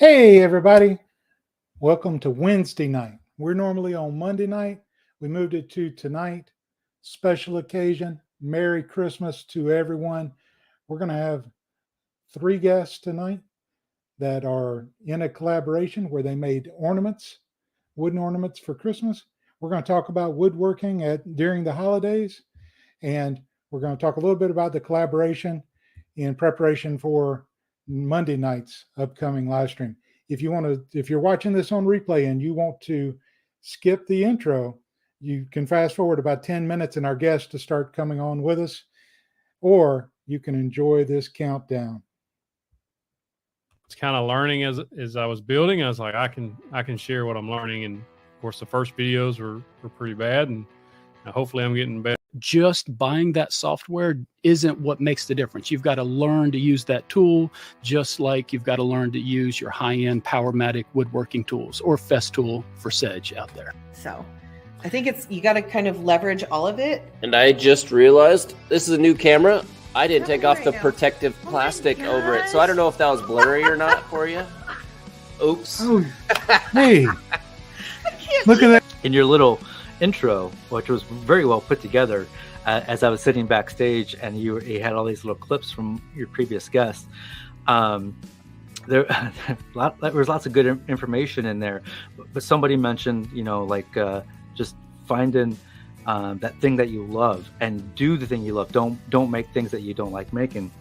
Hey, everybody. Welcome to Wednesday night. We're normally on Monday night. We moved it to tonight. Special occasion. Merry Christmas to everyone. We're going to have 3 guests tonight that are in a collaboration where they made ornaments, wooden ornaments for Christmas. We're going to talk about woodworking during the holidays, and we're going to talk a little bit about the collaboration in preparation for Monday night's upcoming live stream. If you're watching this on replay and you want to skip the intro, you can fast forward about 10 minutes and our guests to start coming on with us, or you can enjoy this countdown. It's kind of learning as I was building. I was like, I can share what I'm learning, and of course the first videos were pretty bad, and hopefully I'm getting better. Just buying that software isn't what makes the difference. You've got to learn to use that tool, just like you've got to learn to use your high-end Powermatic woodworking tools or Festool for Sedge out there. So I think you got to kind of leverage all of it. And I just realized this is a new camera. I didn't take off the protective plastic over it, so I don't know if that was blurry or not for you. Oops. Oh, hey, look at that. In your little intro, which was very well put together, as I was sitting backstage and you had all these little clips from your previous guests. There was lots of good information in there, but somebody mentioned, just finding that thing that you love and do the thing you love. Don't make things that you don't like making.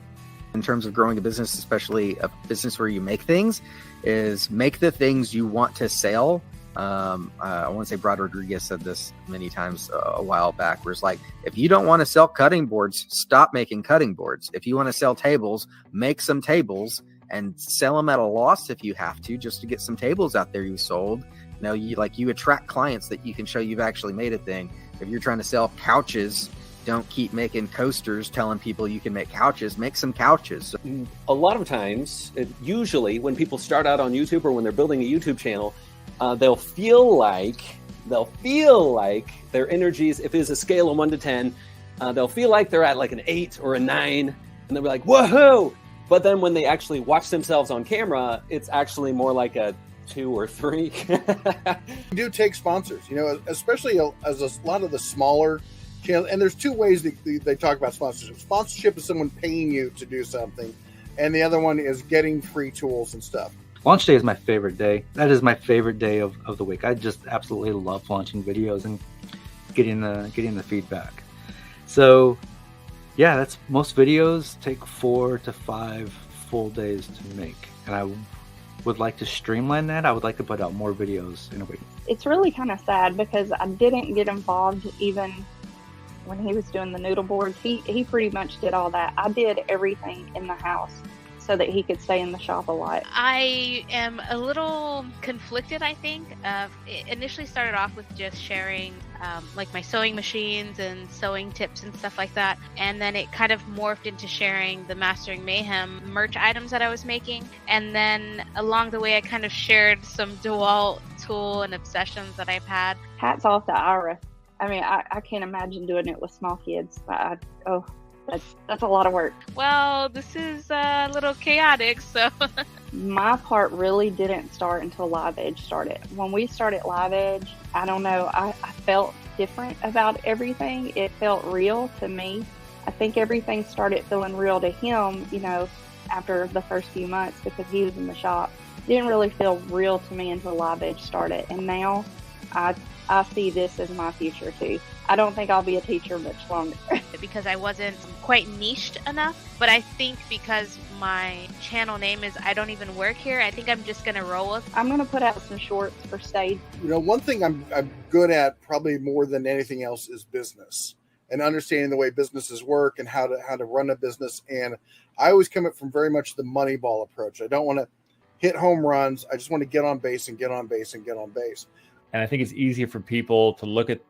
In terms of growing a business, especially a business where you make things, is make the things you want to sell. I want to say Brad Rodriguez said this many times a while back, where it's like, if you don't want to sell cutting boards, stop making cutting boards. If you want to sell tables, make some tables and sell them at a loss if you have to, just to get some tables out there you sold. You attract clients that you can show you've actually made a thing. If you're trying to sell couches, don't keep making coasters telling people you can make couches. Make some couches. A lot of times, usually when people start out on YouTube or when they're building a YouTube channel, they'll feel like their energies, if it's a scale of 1 to 10, they'll feel like they're at like an 8 or a 9, and they'll be like, woohoo! But then when they actually watch themselves on camera, it's actually more like a 2 or 3. We do take sponsors, especially as a lot of the smaller channels. And there's 2 ways they talk about sponsorship. Sponsorship is someone paying you to do something, and the other one is getting free tools and stuff. Launch day is my favorite day. That is my favorite day of the week. I just absolutely love launching videos and getting the feedback. So yeah, that's most videos take 4 to 5 full days to make. And I would like to streamline that. I would like to put out more videos in a week. It's really kind of sad because I didn't get involved even when he was doing the noodle boards. He pretty much did all that. I did everything in the house so that he could stay in the shop a lot. I am a little conflicted, I think. It initially started off with just sharing like my sewing machines and sewing tips and stuff like that. And then it kind of morphed into sharing the Mastering Mayhem merch items that I was making. And then along the way, I kind of shared some DeWalt tool and obsessions that I've had. Hats off to Ira. I mean, I can't imagine doing it with small kids. That's a lot of work. Well, this is a little chaotic, so. My part really didn't start until Live Edge started. When we started Live Edge, I don't know, I felt different about everything. It felt real to me. I think everything started feeling real to him, after the first few months because he was in the shop. It didn't really feel real to me until Live Edge started. And now I see this as my future too. I don't think I'll be a teacher much longer. Because I wasn't quite niched enough, but I think because my channel name is I Don't Even Work Here, I think I'm just going to roll with. I'm going to put out some shorts for stage. One thing I'm good at probably more than anything else is business and understanding the way businesses work and how to run a business. And I always come at from very much the money ball approach. I don't want to hit home runs. I just want to get on base and get on base and get on base. And I think it's easier for people to look at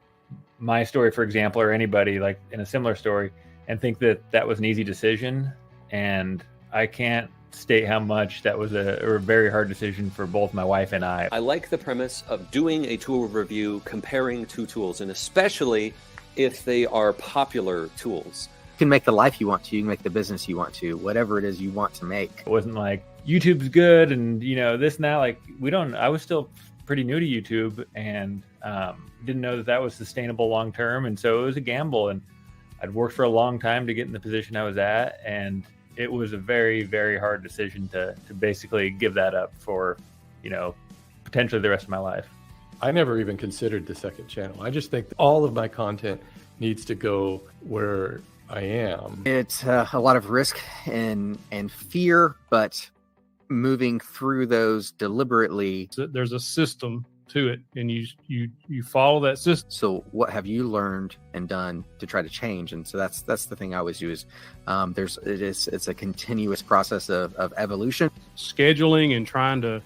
my story, for example, or anybody like in a similar story and think that was an easy decision. And I can't state how much that was a very hard decision for both my wife and I. I like the premise of doing a tool review, comparing 2 tools, and especially if they are popular tools. can make the life you want to, you can make the business you want to, whatever it is you want to make. It wasn't like YouTube's good and this and that. Like I was still pretty new to YouTube and didn't know that was sustainable long term, and so it was a gamble. And I'd worked for a long time to get in the position I was at, and it was a very, very hard decision to basically give that up for potentially the rest of my life. I never even considered the second channel. I just think all of my content needs to go where I am. It's a lot of risk and fear, but moving through those deliberately. So there's a system to it, and you follow that system. So what have you learned and done to try to change? And so that's the thing I always do is it's a continuous process of evolution. Scheduling and trying to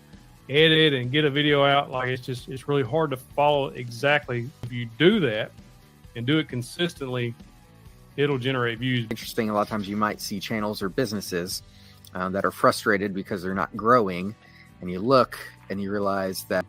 edit and get a video out, like it's really hard to follow exactly. If you do that and do it consistently, it'll generate views. Interesting, a lot of times you might see channels or businesses that are frustrated because they're not growing, and you look and you realize that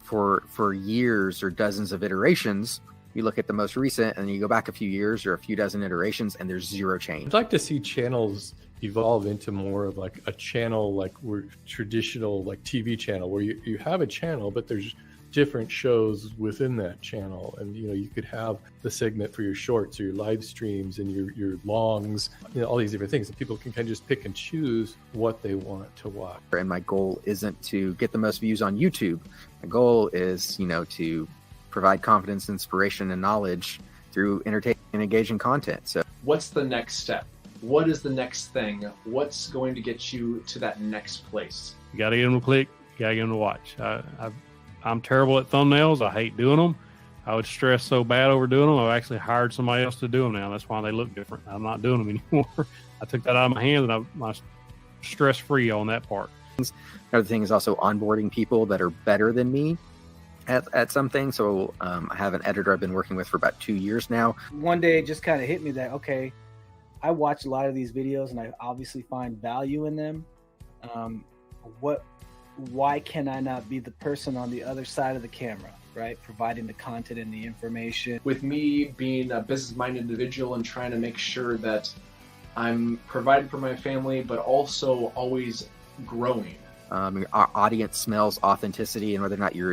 for years or dozens of iterations, you look at the most recent and you go back a few years or a few dozen iterations and there's zero change. I'd like to see channels evolve into more of like a channel, like we're traditional like TV channel, where you have a channel, but there's different shows within that channel, and you could have the segment for your shorts or your live streams and your longs, all these different things, and people can kind of just pick and choose what they want to watch. And my goal isn't to get the most views on YouTube. My goal is to provide confidence, inspiration, and knowledge through entertaining and engaging content. So what's the next step? What is the next thing? What's going to get you to that next place? You got to get them to click. You got to get them to watch. I'm terrible at thumbnails. I hate doing them. I would stress so bad over doing them. I've actually hired somebody else to do them now. That's why they look different. I'm not doing them anymore. I took that out of my hands, and I'm stress-free on that part. Another thing is also onboarding people that are better than me at something. So I have an editor I've been working with for about 2 years now. One day it just kind of hit me that, okay, I watch a lot of these videos and I obviously find value in them. Why can I not be the person on the other side of the camera, right? Providing the content and the information. With me being a business-minded individual and trying to make sure that I'm providing for my family, but also always growing. Our audience smells authenticity, and whether or not you're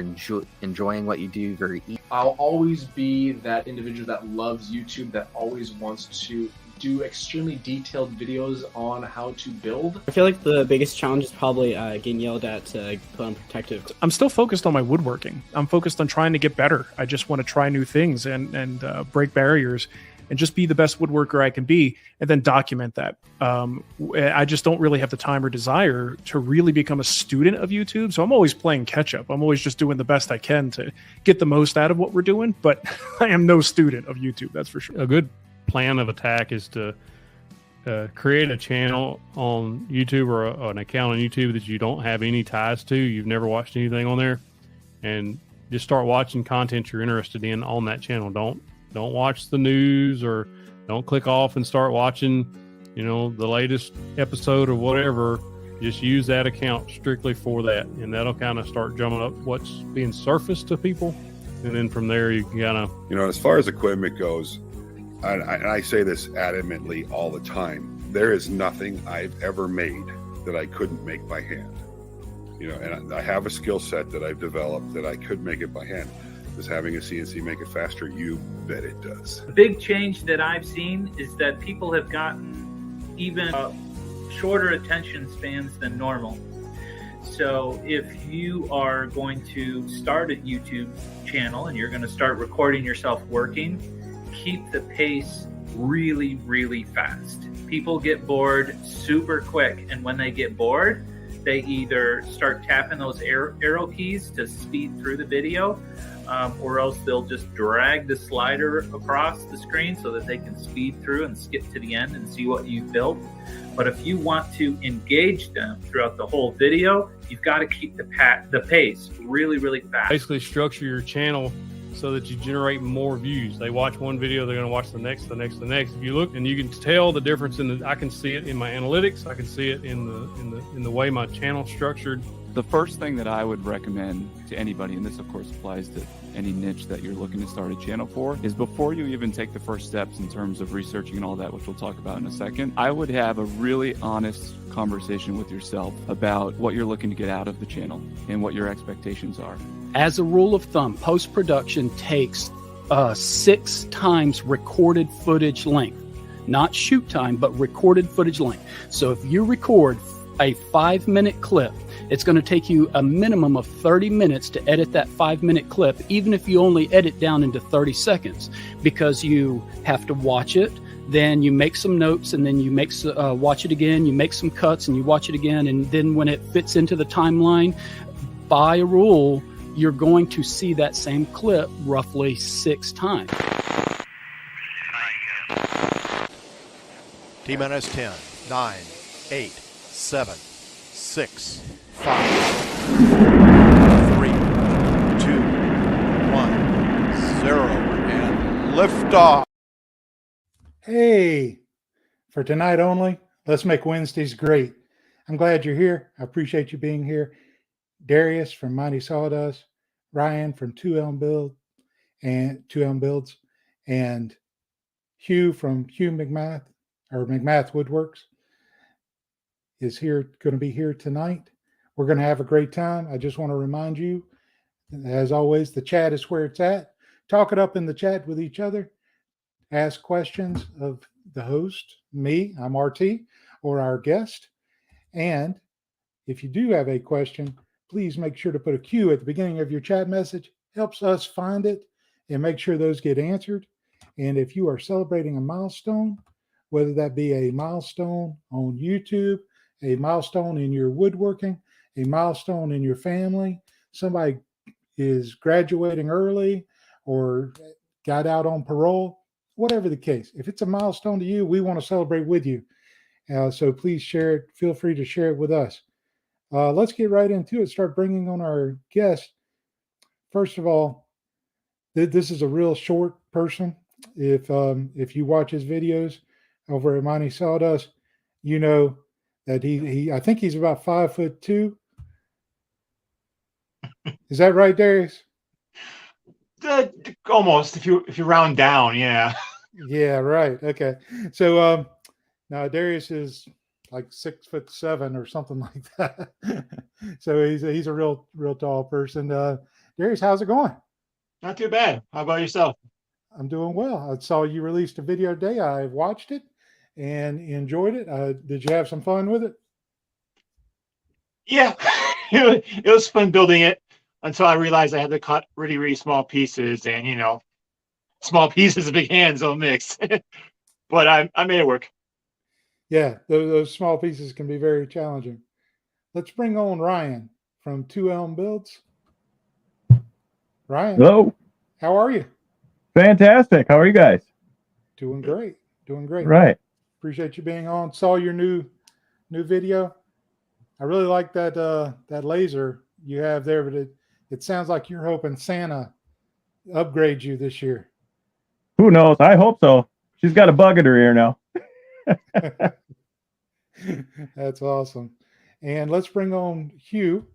enjoying what you do very easy. I'll always be that individual that loves YouTube, that always wants to do extremely detailed videos on how to build. I feel like the biggest challenge is probably getting yelled at to put on protective. I'm still focused on my woodworking. I'm focused on trying to get better. I just want to try new things and break barriers and just be the best woodworker I can be, and then document that. I just don't really have the time or desire to really become a student of YouTube. So I'm always playing catch up. I'm always just doing the best I can to get the most out of what we're doing, but I am no student of YouTube, that's for sure. A good plan of attack is to create a channel on YouTube or an account on YouTube that you don't have any ties to. You've never watched anything on there, and just start watching content you're interested in on that channel. Don't watch the news, or don't click off and start watching, the latest episode or whatever. Just use that account strictly for that, and that'll kind of start jumping up what's being surfaced to people. And then from there, you can kind of... as far as equipment goes, and I say this adamantly all the time, there is nothing I've ever made that I couldn't make by hand. And I have a skill set that I've developed that I could make it by hand. Does having a CNC make it faster? You bet it does. The big change that I've seen is that people have gotten even shorter attention spans than normal. So if you are going to start a YouTube channel and you're going to start recording yourself working, keep the pace really, really fast. People get bored super quick, and when they get bored, they either start tapping those arrow keys to speed through the video, or else they'll just drag the slider across the screen so that they can speed through and skip to the end and see what you've built. But if you want to engage them throughout the whole video, you've got to keep the pace really, really fast. Basically structure your channel so that you generate more views. They watch one video, they're going to watch the next, the next, the next. If you look, and you can tell the difference I can see it in my analytics. I can see it in the way my channel's structured. The first thing that I would recommend to anybody, and this of course applies to any niche that you're looking to start a channel for is before you even take the first steps in terms of researching and all that, which we'll talk about in a second, I would have a really honest conversation with yourself about what you're looking to get out of the channel and what your expectations are. As a rule of thumb, post-production takes 6 times recorded footage length, not shoot time, but recorded footage length. So if you record a 5-minute clip, it's going to take you a minimum of 30 minutes to edit that 5-minute clip, even if you only edit down into 30 seconds, because you have to watch it, then you make some notes, and then you watch it again, you make some cuts, and you watch it again, and then when it fits into the timeline, by rule, you're going to see that same clip roughly 6 times. T-minus 10, 9, 8, 7, 6, 5, 3, 2, 1, 0, and liftoff. Hey, for tonight only, let's make Wednesdays great. I'm glad you're here. I appreciate you being here. Darius from Mighty Sawdust, Ryan from 2Elm Builds, and Hugh from Hugh McMath or McMath Woodworks is here, going to be here tonight. We're going to have a great time. I just want to remind you, as always, the chat is where it's at. Talk it up in the chat with each other. Ask questions of the host, me, I'm RT, or our guest. And if you do have a question, please make sure to put a Q at the beginning of your chat message. Helps us find it and make sure those get answered. And if you are celebrating a milestone, whether that be a milestone on YouTube, a milestone in your woodworking, a milestone in your family, somebody is graduating early or got out on parole, whatever the case, if it's a milestone to you, we want to celebrate with you. So please share it. Feel free to share it with us. Let's get right into it. Start bringing on our guest. First of all, this is a real short person. If you watch his videos over at Mighty Sawdust, you know that he I think he's about 5'2". Is that right, Darius? Almost. If you round down, yeah. Yeah, right. Okay. So now Darius is like 6'7" or something like that. So he's a real tall person. Darius, how's it going? Not too bad. How about yourself? I'm doing well. I saw you released a video today. I watched it and enjoyed it. Did you have some fun with it? Yeah, it was fun building it until I realized I had to cut really small pieces, and small pieces, big hands don't mix. But I made it work. Yeah, those small pieces can be very challenging. Let's bring on Ryan from 2Elm Builds. Ryan. Hello. How are you? Fantastic. How are you guys? Doing great. Doing great. Right. Appreciate you being on. Saw your new video. I really like that laser you have there, but it sounds like you're hoping Santa upgrades you this year. Who knows? I hope so. She's got a bug in her ear now. That's awesome. And let's bring on Hugh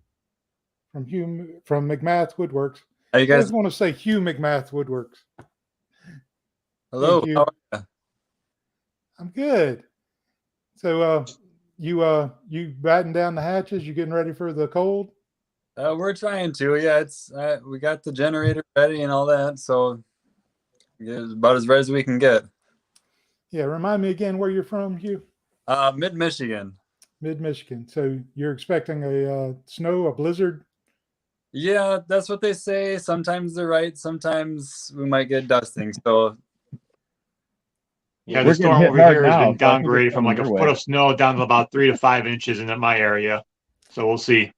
from McMath Woodworks. How you guys? I just want to say Hugh McMath Woodworks. Hello. Hey, How are you? I'm good. So you batten down the hatches? You getting ready for the cold? We're trying to. Yeah, it's we got the generator ready and all that, so it's about as ready as we can get. Yeah. Remind me again where you're from, Hugh. Mid-Michigan. Mid-Michigan. So you're expecting a blizzard? Yeah, that's what they say. Sometimes they're right. Sometimes we might get dusting. So yeah, the storm over here has been downgraded from like a foot of snow down to about 3 to 5 inches in my area. So we'll see.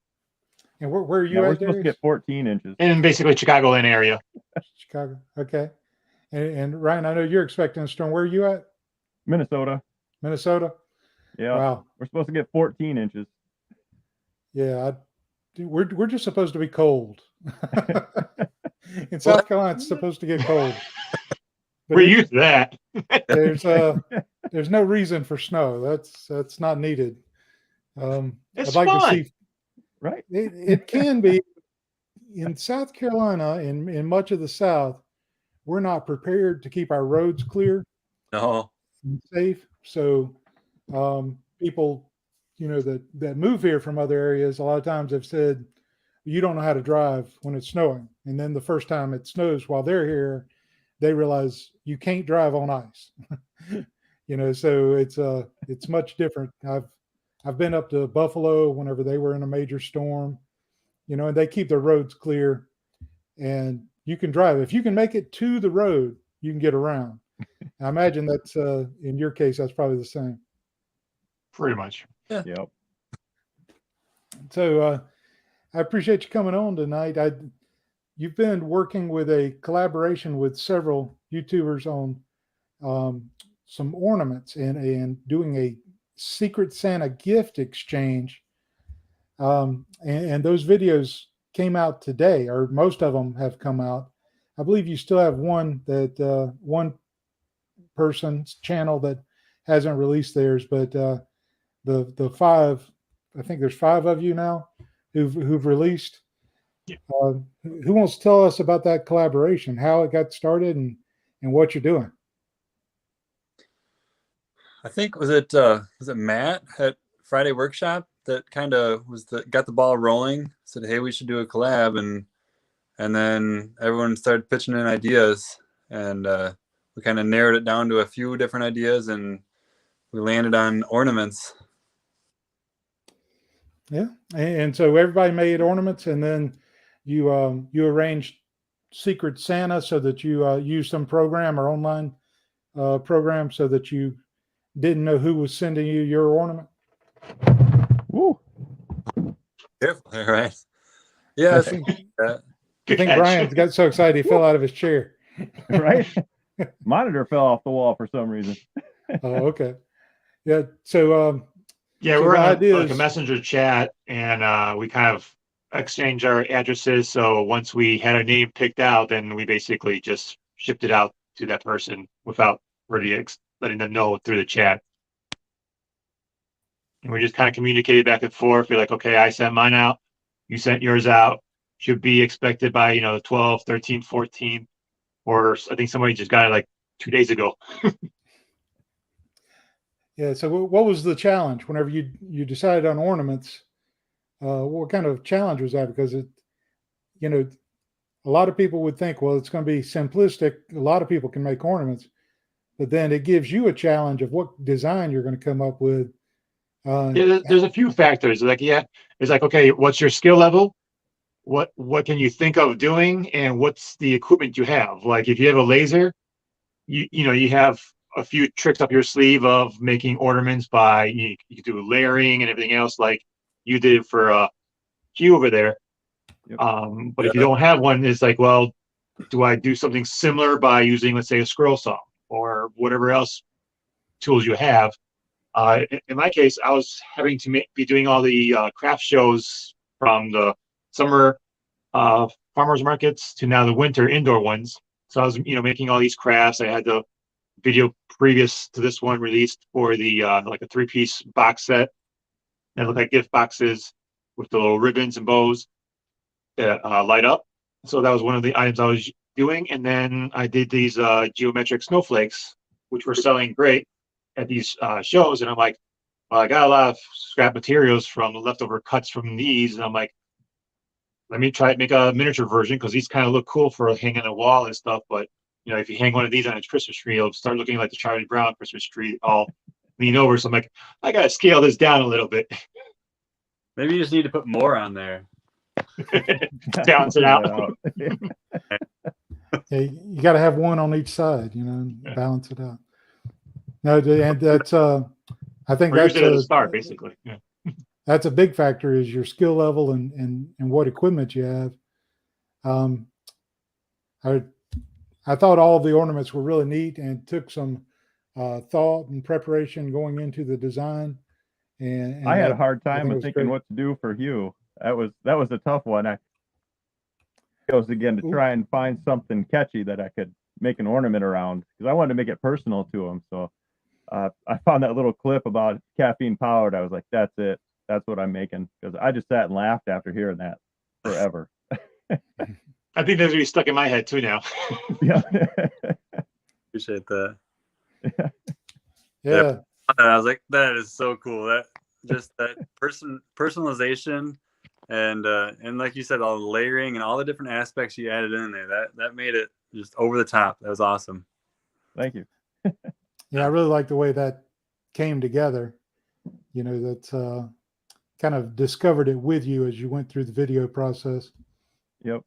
And where are you We're at, supposed to get 14 inches. In basically Chicagoland area. Chicago. Okay. And Ryan, I know you're expecting a storm. Where are you at? Minnesota. Minnesota? Yeah. Wow. We're supposed to get 14 inches. Yeah. We're just supposed to be cold. In South Carolina, it's supposed to get cold. But we're used to that. There's no reason for snow. That's not needed. It's I'd like fun. to see. Right. It can be. in South Carolina, in much of the South, we're not prepared to keep our roads clear No. and safe. So people, that move here from other areas, a lot of times have said, you don't know how to drive when it's snowing. And then the first time it snows while they're here, they realize you can't drive on ice. So it's much different. I've been up to Buffalo whenever they were in a major storm, and they keep their roads clear and you can drive. If you can make it to the road, you can get around. I imagine that's in your case, that's probably the same. Pretty much. Yeah. Yep. So I appreciate you coming on tonight. You've been working with a collaboration with several YouTubers on some ornaments and doing a Secret Santa gift exchange. And those videos came out today, or most of them have come out. I believe you still have one one person's channel that hasn't released theirs, but the five, I think there's 5 of you now who've released. Who wants to tell us about that collaboration, how it got started, and what you're doing? I think was it Matt at Friday Workshop that kind of got the ball rolling, said, hey, we should do a collab, and then everyone started pitching in ideas, and we kind of narrowed it down to a few different ideas, and we landed on ornaments. Yeah, and so everybody made ornaments, and then you arranged Secret Santa so that you used some program or online program so that you didn't know who was sending you your ornament. Woo! Careful, all right? Yeah, I think Brian's got so excited he fell out of his chair. Right? Monitor fell off the wall for some reason. Oh, okay. Yeah. So yeah, so we're the on idea like a is- messenger chat, and we kind of exchanged our addresses. So once we had a name picked out, then we basically just shipped it out to that person without really letting them know through the chat. And we just kind of communicated back and forth. We're like, okay, I sent mine out, you sent yours out. Should be expected by, the 12, 13, 14, or I think somebody just got it like 2 days ago. Yeah. So what was the challenge whenever you decided on ornaments? What kind of challenge was that? Because a lot of people would think, well, it's going to be simplistic. A lot of people can make ornaments, but then it gives you a challenge of what design you're going to come up with. Yeah, there's a few factors. It's like, okay, what's your skill level? What can you think of doing, and what's the equipment you have? Like if you have a laser, you have a few tricks up your sleeve of making ornaments by you can do layering and everything else like you did for Hugh over there. Yep. But if you don't have one, it's like, well, do I do something similar by using, let's say, a scroll saw or whatever else tools you have? In my case, I was having to be doing all the craft shows from the summer farmers markets to now the winter indoor ones. So I was, making all these crafts. I had the video previous to this one released for the like a 3-piece box set that looked like gift boxes with the little ribbons and bows that light up. So that was one of the items I was doing. And then I did these geometric snowflakes, which were selling great at these shows. And I'm like, well, I got a lot of scrap materials from the leftover cuts from these. And I'm like, let me try to make a miniature version because these kind of look cool for hanging on a wall and stuff. But, if you hang one of these on a Christmas tree, it'll start looking like the Charlie Brown Christmas tree all lean over. So I'm like, I got to scale this down a little bit. Maybe you just need to put more on there. Balance it out. Yeah, you got to have one on each side, balance it out. No, and that's I think Or that's use it at the start, basically. Yeah. That's a big factor is your skill level and what equipment you have. I thought all of the ornaments were really neat and took some thought and preparation going into the design. And I had a hard time of of thinking what to do for Hugh. That was a tough one. I chose again to try and find something catchy that I could make an ornament around because I wanted to make it personal to him. So I found that little clip about caffeine powered. I was like, that's it. That's what I'm making, because I just sat and laughed after hearing that forever. I think that's gonna be stuck in my head too now. Yeah. Appreciate that. Yeah. I was like, that is so cool. That just that personalization and like you said, all the layering and all the different aspects you added in there. That made it just over the top. That was awesome. Thank you. Yeah, I really like the way that came together. You know, that kind of discovered it with you as you went through the video process. Yep.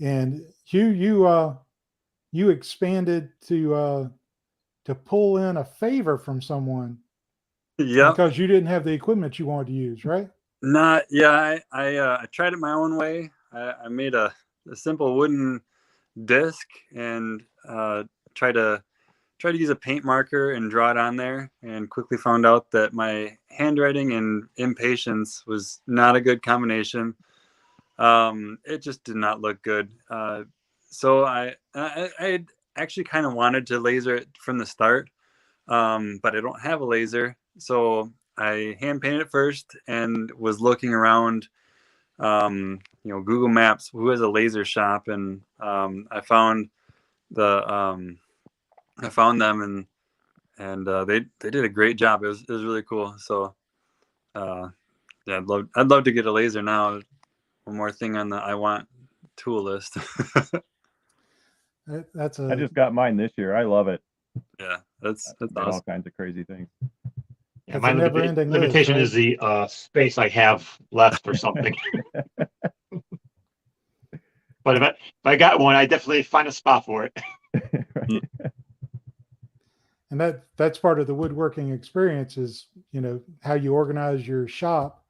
And you expanded to pull in a favor from someone. Yeah. Because you didn't have the equipment you wanted to use, right? Not yeah. I tried it my own way. I made a simple wooden disc and tried to use a paint marker and draw it on there, and quickly found out that my handwriting and impatience was not a good combination. It just did not look good. So I actually kind of wanted to laser it from the start, but I don't have a laser. So I hand painted it first and was looking around, Google Maps, who has a laser shop, and I found them, and they did a great job. It was really cool. So yeah, I'd love to get a laser now. One more thing on the I want tool list. I just got mine this year. I love it. Yeah, that's Made awesome. all kinds of crazy things. Yeah, my limitation is the space I have left or something. But if I got one, I definitely find a spot for it. And that's part of the woodworking experience is, how you organize your shop,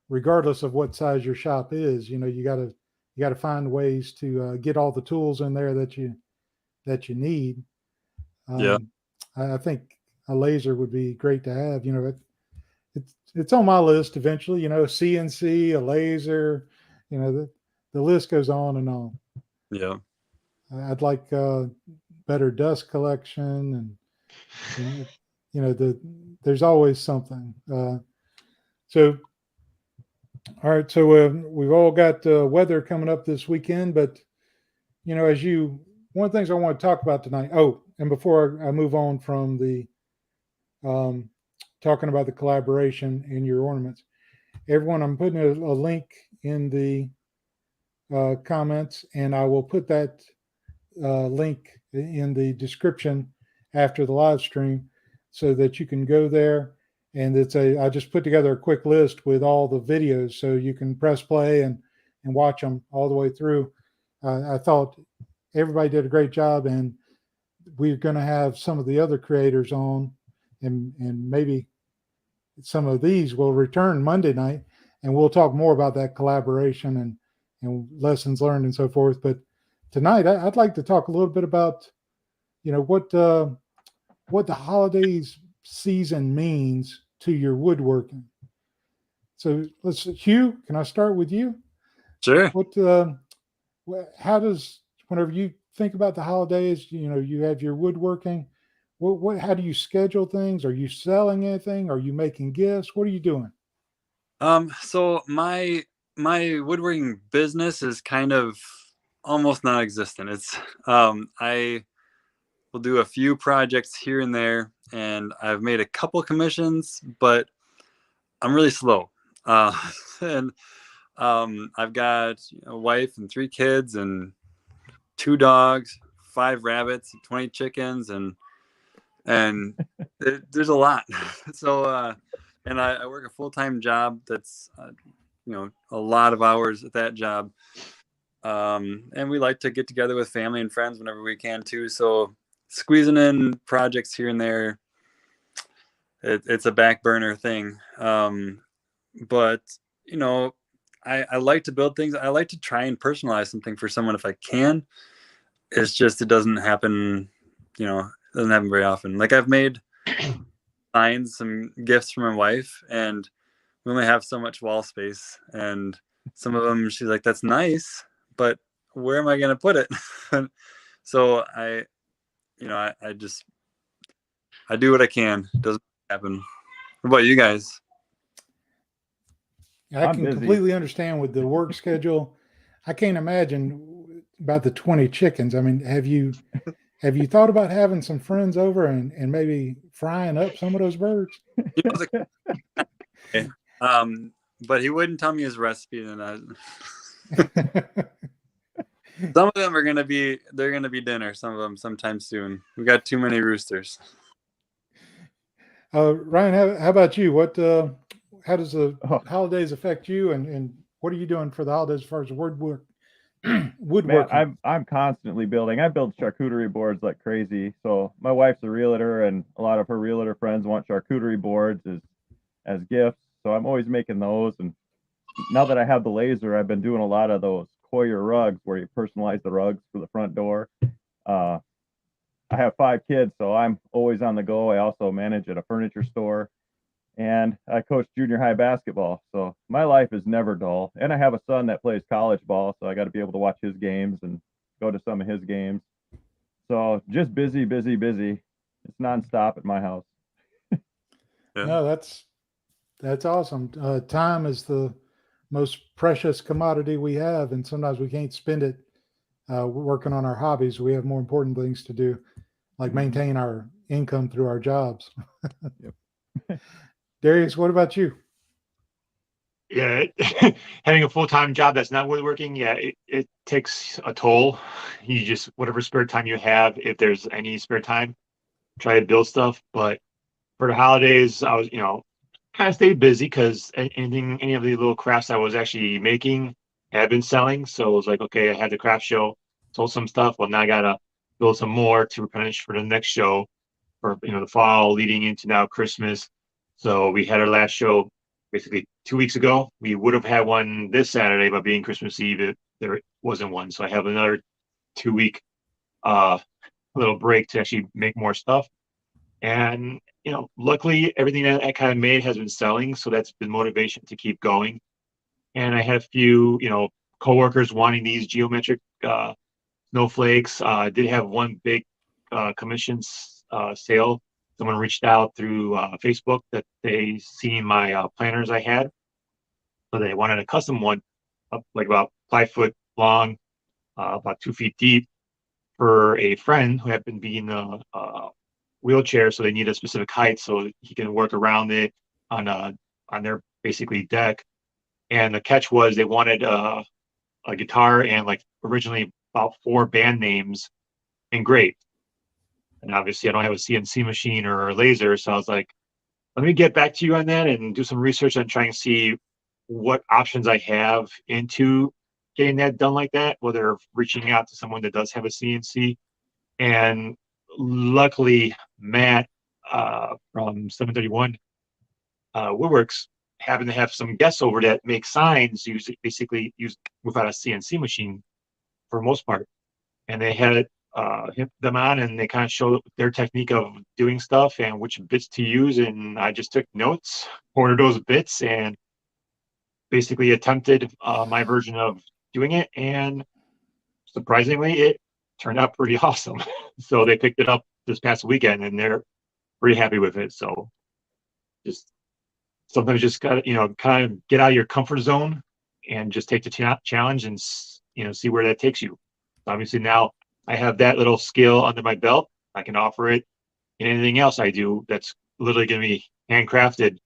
regardless of what size your shop is. You got to find ways to get all the tools in there that you need. Yeah. I think a laser would be great to have. It's on my list eventually. CNC, a laser. The list goes on and on. Yeah. I'd like better dust collection, and there's always something. So, all right. So we've all got weather coming up this weekend, but one of the things I want to talk about tonight. Oh, and before I move on from the talking about the collaboration in your ornaments, everyone, I'm putting a link in the comments, and I will put that link in the description after the live stream so that you can go there. And I just put together a quick list with all the videos so you can press play and watch them all the way through. I thought everybody did a great job, and we're going to have some of the other creators on, and maybe some of these will return Monday night, and we'll talk more about that collaboration and lessons learned and so forth. But tonight, I'd like to talk a little bit about, what the holidays season means to your woodworking. So Hugh, can I start with you? Sure. How does, whenever you think about the holidays, you have your woodworking, how do you schedule things? Are you selling anything? Are you making gifts? What are you doing? So my woodworking business is kind of almost non-existent. It's I will do a few projects here and there, and I've made a couple commissions, but I'm really slow. And I've got a wife and 3 kids and 2 dogs, 5 rabbits, 20 chickens, and there's a lot. So and I work a full-time job that's a lot of hours at that job. And we like to get together with family and friends whenever we can too. So squeezing in projects here and there, it's a back burner thing. But I like to build things. I like to try and personalize something for someone if I can. It's just, it doesn't happen, doesn't happen very often. Like I've made signs, some gifts for my wife, and we only have so much wall space. And some of them, she's like, that's nice, but where am I going to put it? So I do what I can. It doesn't happen. What about you guys? I can completely understand with the work schedule. I can't imagine about the 20 chickens. I mean, have you thought about having some friends over and maybe frying up some of those birds? But he wouldn't tell me his recipe, and some of them are gonna be dinner. Some of them sometime soon. We got too many roosters. Ryan, how about you? How does the holidays affect you, and what are you doing for the holidays as far as woodworking? Man, I'm constantly building. I build charcuterie boards like crazy. So my wife's a realtor, and a lot of her realtor friends want charcuterie boards as gifts. So I'm always making those. And now that I have the laser, I've been doing a lot of those Koyer rugs where you personalize the rugs for the front door. I have 5 kids, so I'm always on the go. I also manage at a furniture store, and I coach junior high basketball. So my life is never dull. And I have a son that plays college ball, so I got to be able to watch his games and go to some of his games. So just busy, busy, busy. It's nonstop at my house. No, that's awesome. Time is the most precious commodity we have, and sometimes we can't spend it working on our hobbies. We have more important things to do, like maintain our income through our jobs. Yep. Darius, what about you? Yeah, having a full-time job that's not woodworking, yeah, it takes a toll. You just, whatever spare time you have, if there's any spare time, try to build stuff. But for the holidays, I was, kind of stayed busy because any of the little crafts I was actually making had been selling. So it was like, okay, I had the craft show, sold some stuff. Well, now I gotta build some more to replenish for the next show, for the fall leading into now Christmas. So we had our last show basically 2 weeks ago. We would have had one this Saturday, but being Christmas Eve, there wasn't one. So I have another 2 week little break to actually make more stuff. And luckily everything that I kind of made has been selling, so that's been motivation to keep going. And I had a few coworkers wanting these geometric snowflakes. I did have one big commissions sale. Someone reached out through Facebook that they seen my planners I had, so they wanted a custom one, like about 5 foot long, about 2 feet deep, for a friend who had been being wheelchair, so they need a specific height so he can work around it on their basically deck. And the catch was they wanted a guitar and like originally about 4 band names engraved. And obviously I don't have a CNC machine or a laser, so I was like, let me get back to you on that and do some research and try and see what options I have into getting that done like that, whether reaching out to someone that does have a CNC. And luckily, Matt from 731 Woodworks happened to have some guests over that make signs basically use without a CNC machine for the most part. And they had them on, and they kind of showed their technique of doing stuff and which bits to use. And I just took notes, ordered those bits, and basically attempted my version of doing it. And surprisingly, it turned out pretty awesome. So they picked it up this past weekend, and they're pretty happy with it. So just sometimes just gotta kind of get out of your comfort zone and just take the challenge and see where that takes you. Obviously now I have that little skill under my belt. I can offer it in anything else I do that's literally going to be handcrafted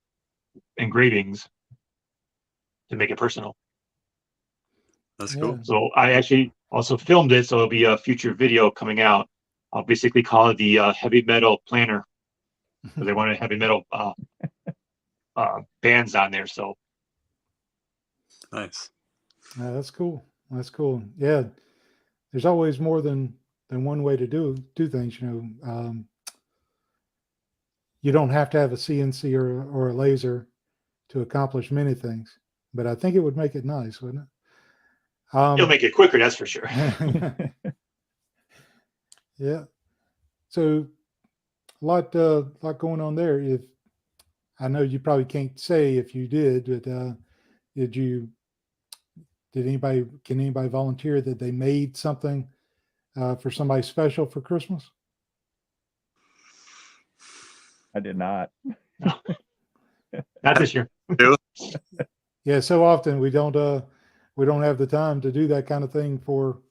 engravings to make it personal. That's cool. So I actually also filmed it, so it'll be a future video coming out. I'll basically call it the heavy metal planner, because they wanted heavy metal bands on there. So nice. That's cool. That's cool. Yeah, there's always more than one way to do things. You don't have to have a CNC or a laser to accomplish many things, but I think it would make it nice, wouldn't it? It'll make it quicker, that's for sure. Yeah. So a lot going on there. If I know you probably can't say if you did, but can anybody volunteer that they made something for somebody special for Christmas? I did not. Not this year. Yeah, so often we're we don't have the time to do that kind of thing for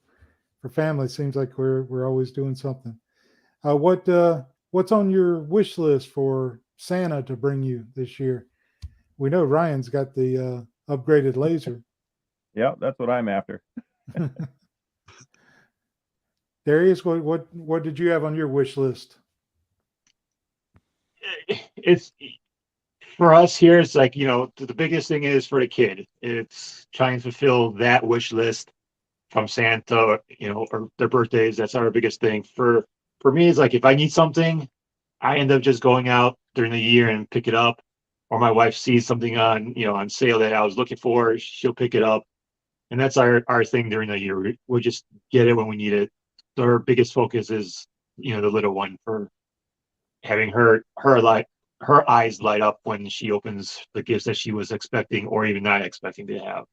family. It seems like we're always doing something. What's on your wish list for Santa to bring you this year? We know Ryan's got the upgraded laser. Yep, that's what I'm after. Darius, what did you have on your wish list? It's for us here. It's like, the biggest thing is for the kid. It's trying to fulfill that wish list from Santa, or their birthdays. That's our biggest thing. For me, it's like if I need something, I end up just going out during the year and pick it up, or my wife sees something on sale that I was looking for, she'll pick it up, and that's our thing during the year. We'll just get it when we need it. So our biggest focus is the little one, for having her eyes light up when she opens the gifts that she was expecting or even not expecting to have.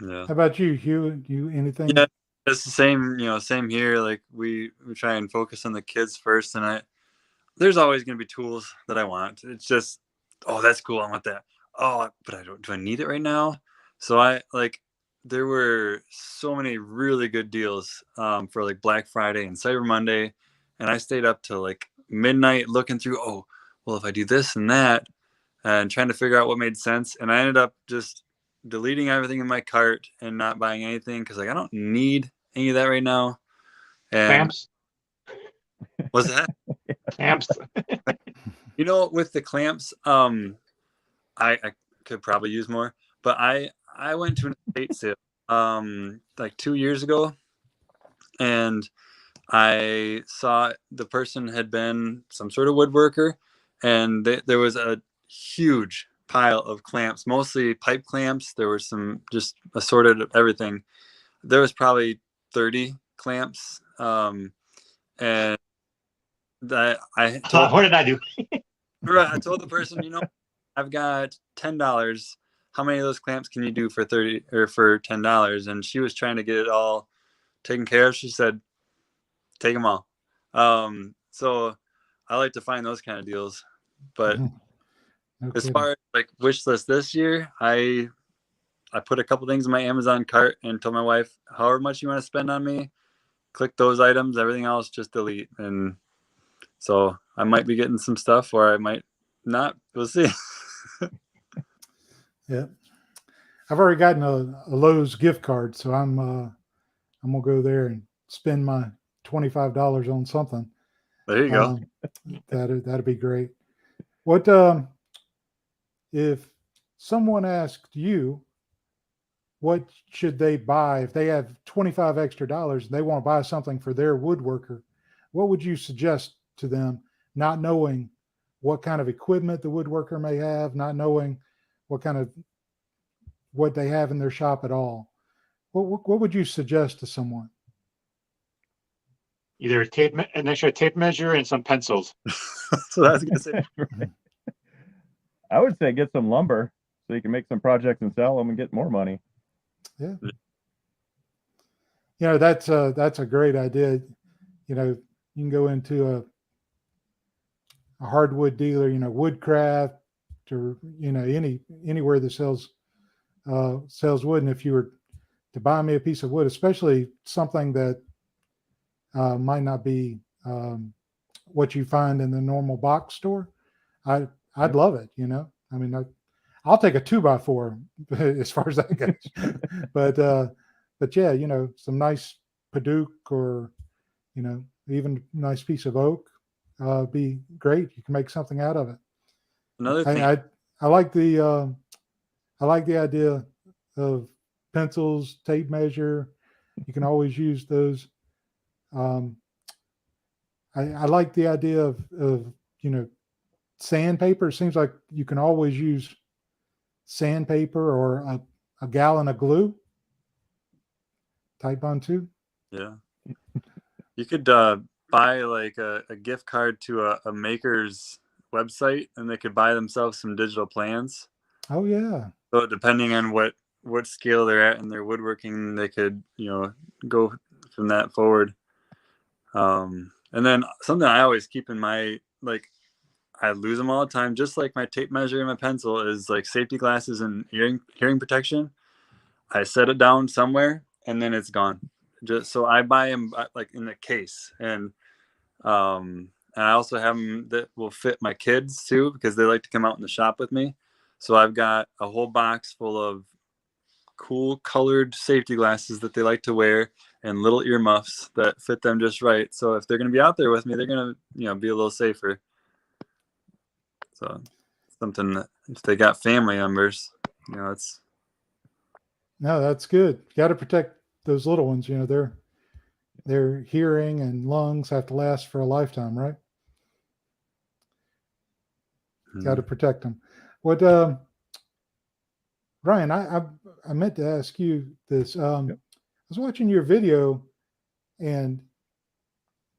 Yeah. How about you, Hugh? You anything? Yeah, it's the same. Same here. Like we try and focus on the kids first, and there's always going to be tools that I want. It's just, oh, that's cool. I want that. Oh, but I don't. Do I need it right now? So there were so many really good deals for like Black Friday and Cyber Monday, and I stayed up till like midnight looking through. Oh, well, if I do this and that, and trying to figure out what made sense, and I ended up just deleting everything in my cart and not buying anything because I don't need any of that right now. And Clamps. What's that? Clamps. With the clamps, I could probably use more, but I went to an estate sale like 2 years ago, and I saw the person had been some sort of woodworker, and there was a huge pile of clamps, mostly pipe clamps. There were some just assorted of everything. There was probably 30 clamps, and that I told. What did I do? Right, I told the person, I've got $10. How many of those clamps can you do for 30 or for $10? And she was trying to get it all taken care of. She said, take them all. So I like to find those kind of deals. But as far as like wish list this year, I put a couple things in my Amazon cart and told my wife, however much you want to spend on me, click those items, everything else just delete. And so I might be getting some stuff, or I might not. We'll see. Yeah, I've already gotten a Lowe's gift card, so I'm gonna go there and spend my $25 on something. There you go. That'd be great. What if someone asked you, what should they buy if they have $25 extra and they want to buy something for their woodworker? What would you suggest to them, not knowing what kind of equipment the woodworker may have, not knowing what they have in their shop at all? What would you suggest to someone? Either an extra tape measure and some pencils. So I was gonna say. I would say get some lumber so you can make some projects and sell them and get more money. Yeah. That's a great idea. You can go into a hardwood dealer, Woodcraft, or anywhere that sells wood. And if you were to buy me a piece of wood, especially something that might not be what you find in the normal box store, I'd love it. I mean, I'll take a 2x4 as far as that goes. but yeah, some nice Paduke, or even nice piece of oak, be great. You can make something out of it. Another thing, I like the idea of pencils, tape measure. You can always use those. I like the idea of sandpaper. It seems like you can always use sandpaper or a gallon of glue. Type on too. Yeah. You could buy like a gift card to a maker's website, and they could buy themselves some digital plans. Oh yeah. So depending on what scale they're at in their woodworking, they could, go from that forward. And then something I always keep in my, like, I lose them all the time. Just like my tape measure and my pencil is like safety glasses and hearing protection. I set it down somewhere and then it's gone. Just so I buy them like in a case, and I also have them that will fit my kids too because they like to come out in the shop with me. So I've got a whole box full of cool colored safety glasses that they like to wear and little earmuffs that fit them just right. So if they're going to be out there with me, they're going to, be a little safer. So something that if they got family members, it's. No, that's good. Got to protect those little ones. Their hearing and lungs have to last for a lifetime, right? Got to protect them. What, Ryan? I meant to ask you this. I was watching your video, and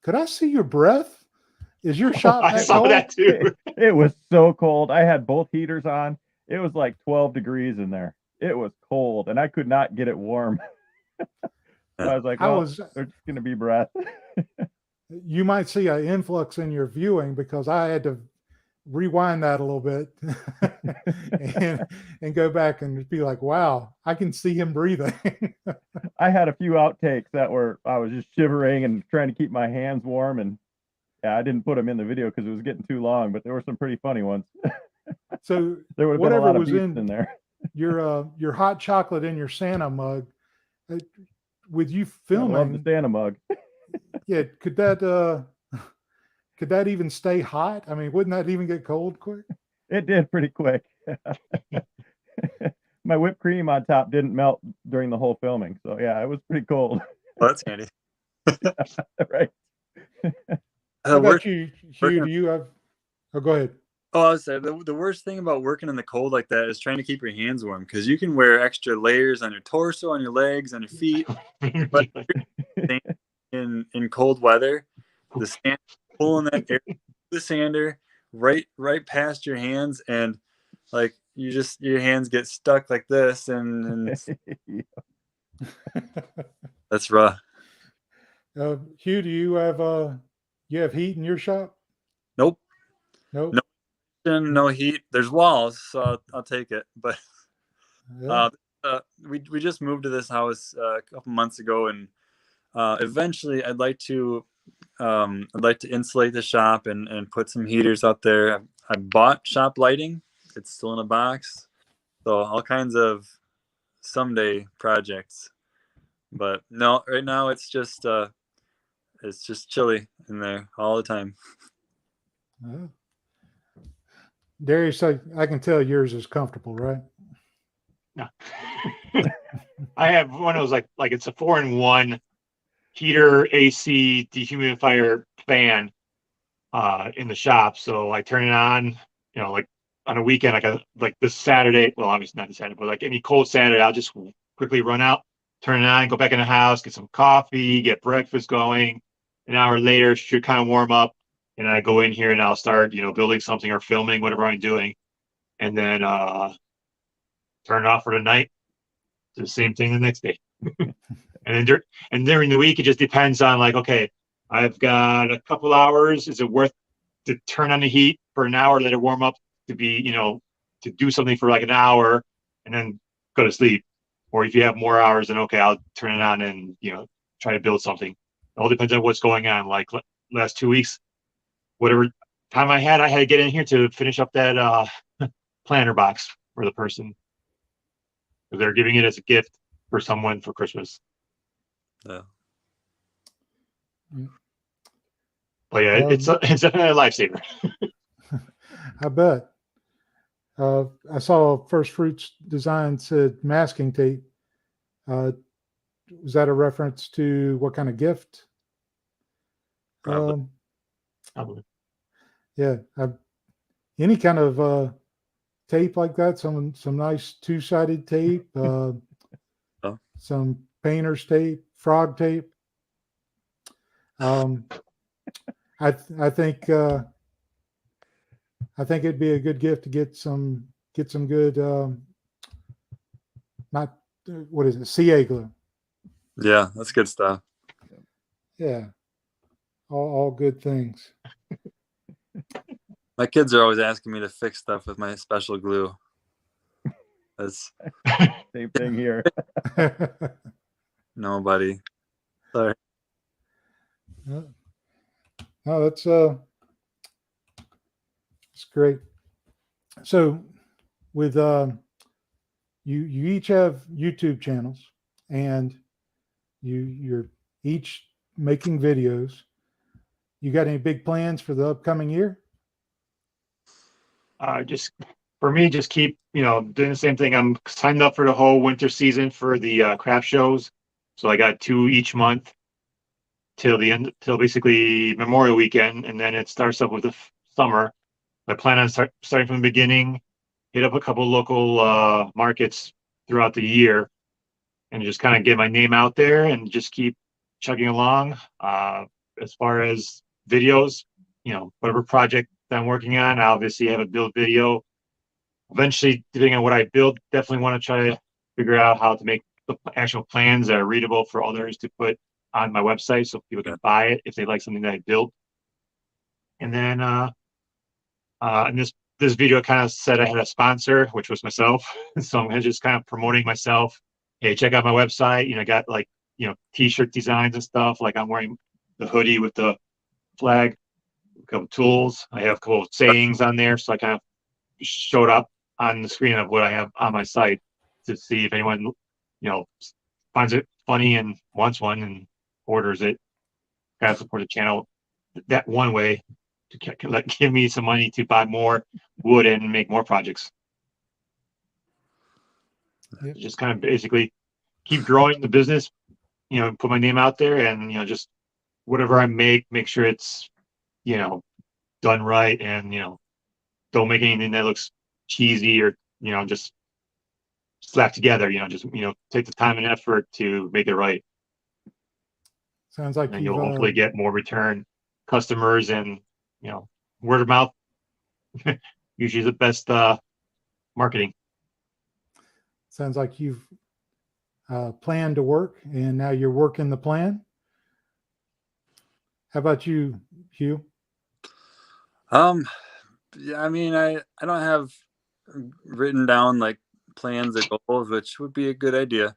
could I see your breath? Is your shop I that saw cold? that too. It was so cold. I had both heaters on. It was like 12 degrees in there. It was cold, and I could not get it warm. So I was like, there's going to be breath. You might see an influx in your viewing because I had to rewind that a little bit and go back and be like, wow, I can see him breathing. I had a few outtakes that I was just shivering and trying to keep my hands warm. And yeah, I didn't put them in the video because it was getting too long, but there were some pretty funny ones. So there would have been a lot of beeps in there. Your hot chocolate in your Santa mug, with you filming. I love the Santa mug. Yeah, could that even stay hot? I mean, wouldn't that even get cold quick? It did pretty quick. My whipped cream on top didn't melt during the whole filming, so yeah, it was pretty cold. Oh, that's handy. Right. How about you, Hugh? Do you have? Oh, go ahead. Oh, I was saying the worst thing about working in the cold like that is trying to keep your hands warm because you can wear extra layers on your torso, on your legs, on your feet. But in cold weather, the sand pulling that air, the sander right past your hands, and like your hands get stuck like this, and that's rough. Hugh, do you have heat in your shop? Nope. Nope. No heat. There's walls, so I'll take it. But we just moved to this house a couple months ago, and eventually I'd like to insulate the shop and put some heaters out there. I bought shop lighting. It's still in a box, so all kinds of someday projects. But no, right now it's just chilly in there all the time. Darius, I can tell yours is comfortable, right? No. I have one of those like it's a 4-in-1 heater, AC, dehumidifier, fan in the shop. So I turn it on, like on a weekend, like this Saturday. Well, obviously not this Saturday, but like any cold Saturday, I'll just quickly run out, turn it on, go back in the house, get some coffee, get breakfast going. An hour later, should kind of warm up. And I go in here and I'll start, building something or filming, whatever I'm doing. And then turn it off for the night. Do the same thing the next day. And then during the week, it just depends on like, okay, I've got a couple hours. Is it worth to turn on the heat for an hour, let it warm up to be, to do something for like an hour and then go to sleep? Or if you have more hours, then okay, I'll turn it on and, try to build something. It all depends on what's going on. Like last 2 weeks, whatever time I had to get in here to finish up that planner box for the person. They're giving it as a gift for someone for Christmas. Yeah. But yeah, it's definitely a lifesaver. I bet. I saw First Fruits Design said masking tape. Was that a reference to what kind of gift? Probably. Yeah. Any kind of tape like that, some nice 2-sided tape, some painter's tape, frog tape. I think it'd be a good gift to get some good not what is it, CA glue. Yeah, that's good stuff. Yeah, all good things. My kids are always asking me to fix stuff with my special glue. That's Same thing here. no, buddy. Sorry. No, that's great. So with you each have YouTube channels, and you're each making videos. You got any big plans for the upcoming year? Just for me, just keep, doing the same thing. I'm signed up for the whole winter season for the craft shows. So I got 2 each month till basically Memorial Weekend. And then it starts up with the summer. I plan on starting from the beginning, hit up a couple local markets throughout the year, and just kind of get my name out there and just keep chugging along. As far as videos, whatever project that I'm working on, I obviously have a build video. Eventually, depending on what I build, definitely want to try to figure out how to make the actual plans that are readable for others to put on my website so people can buy it if they like something that I built. And then and this video kind of said I had a sponsor, which was myself. So I'm just kind of promoting myself. Hey, check out my website. I got t-shirt designs and stuff. Like I'm wearing the hoodie with the flag, a couple tools. I have a couple of sayings on there. So I kind of showed up on the screen of what I have on my site to see if anyone, finds it funny and wants one and orders it. Kind of support the channel that one way to give me some money to buy more wood and make more projects. Yep. Just kind of basically keep growing the business, put my name out there, and just whatever I make sure it's done right, and don't make anything that looks cheesy or just slapped together. Just take the time and effort to make it right. Sounds like And you'll hopefully get more return customers, and word of mouth usually the best marketing. Sounds like you've planned to work, and now you're working the plan. How about you, Hugh? Yeah, I mean, I don't have written down like plans or goals, which would be a good idea.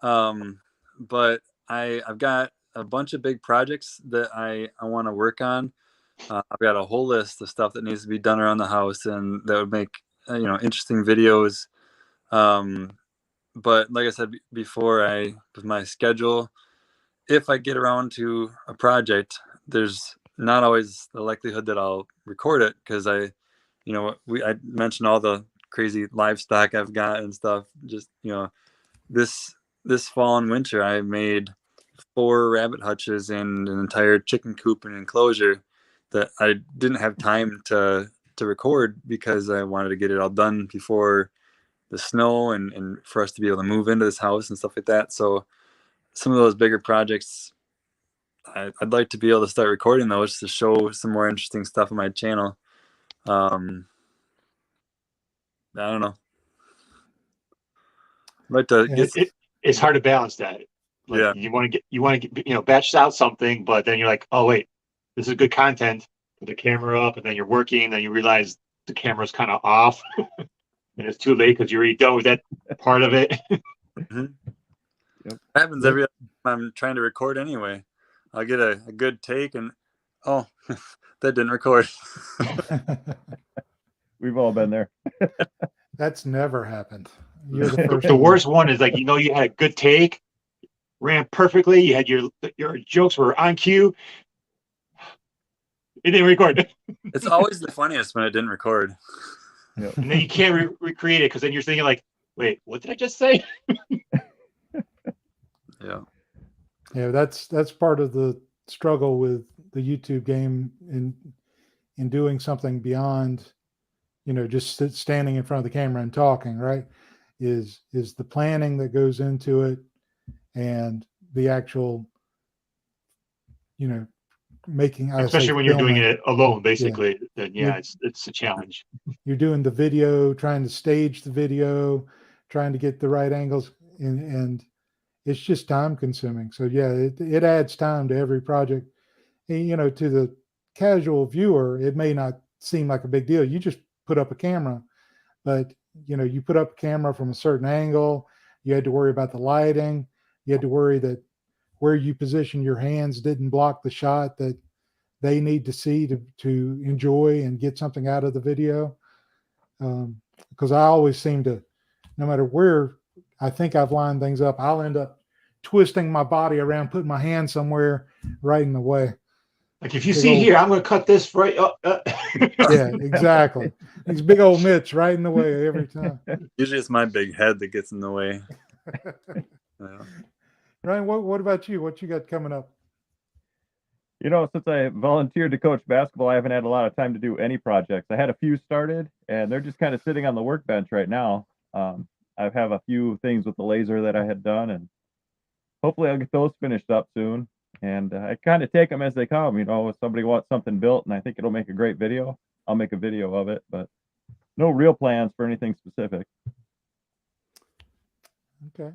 But I've got a bunch of big projects that I want to work on. I've got a whole list of stuff that needs to be done around the house, and that would make interesting videos. But like I said before, with my schedule, if I get around to a project, there's not always the likelihood that I'll record it, because I mentioned all the crazy livestock I've got and stuff. Just this fall and winter, I made 4 rabbit hutches and an entire chicken coop and enclosure that I didn't have time to record because I wanted to get it all done before the snow and for us to be able to move into this house and stuff like that. So some of those bigger projects, I'd like to be able to start recording those to show some more interesting stuff on my channel. I don't know. I'd like to get. It's hard to balance that. Like, yeah. You want to get batch out something, but then you're like, oh wait, this is good content. Put the camera up, and then you're working, and then you realize the camera's kind of off, and it's too late because you're already done with that part of it. Mm-hmm. Yep. It happens every time I'm trying to record anyway. I'll get a good take, and that didn't record. We've all been there. That's never happened. You're the first. The worst one is like, you had a good take, ran perfectly. You had your jokes were on cue. It didn't record. It's always the funniest when it didn't record. Yep. And then you can't recreate it because then you're thinking like, wait, what did I just say? Yeah. Yeah, that's part of the struggle with the YouTube game in doing something beyond, just standing in front of the camera and talking, right? Is the planning that goes into it, and the actual, making, especially when you're doing it alone, basically. Yeah. Then it's a challenge. You're doing the video, trying to stage the video, trying to get the right angles, and it's just time consuming. So yeah, it adds time to every project. And, to the casual viewer, it may not seem like a big deal. You just put up a camera, but you put up a camera from a certain angle. You had to worry about the lighting. You had to worry that where you position your hands didn't block the shot that they need to see to enjoy and get something out of the video. Because I always seem to, no matter where I think I've lined things up, I'll end up twisting my body around, putting my hand somewhere right in the way. Like if you see here, I'm going to cut this right up. Yeah, exactly. These big old mitts right in the way every time. Usually it's my big head that gets in the way. Yeah. Ryan, what about you? What you got coming up? Since I volunteered to coach basketball, I haven't had a lot of time to do any projects. I had a few started, and they're just kind of sitting on the workbench right now. I have a few things with the laser that I had done, and hopefully I'll get those finished up soon. And I kind of take them as they come. If somebody wants something built and I think it'll make a great video, I'll make a video of it, but no real plans for anything specific. Okay.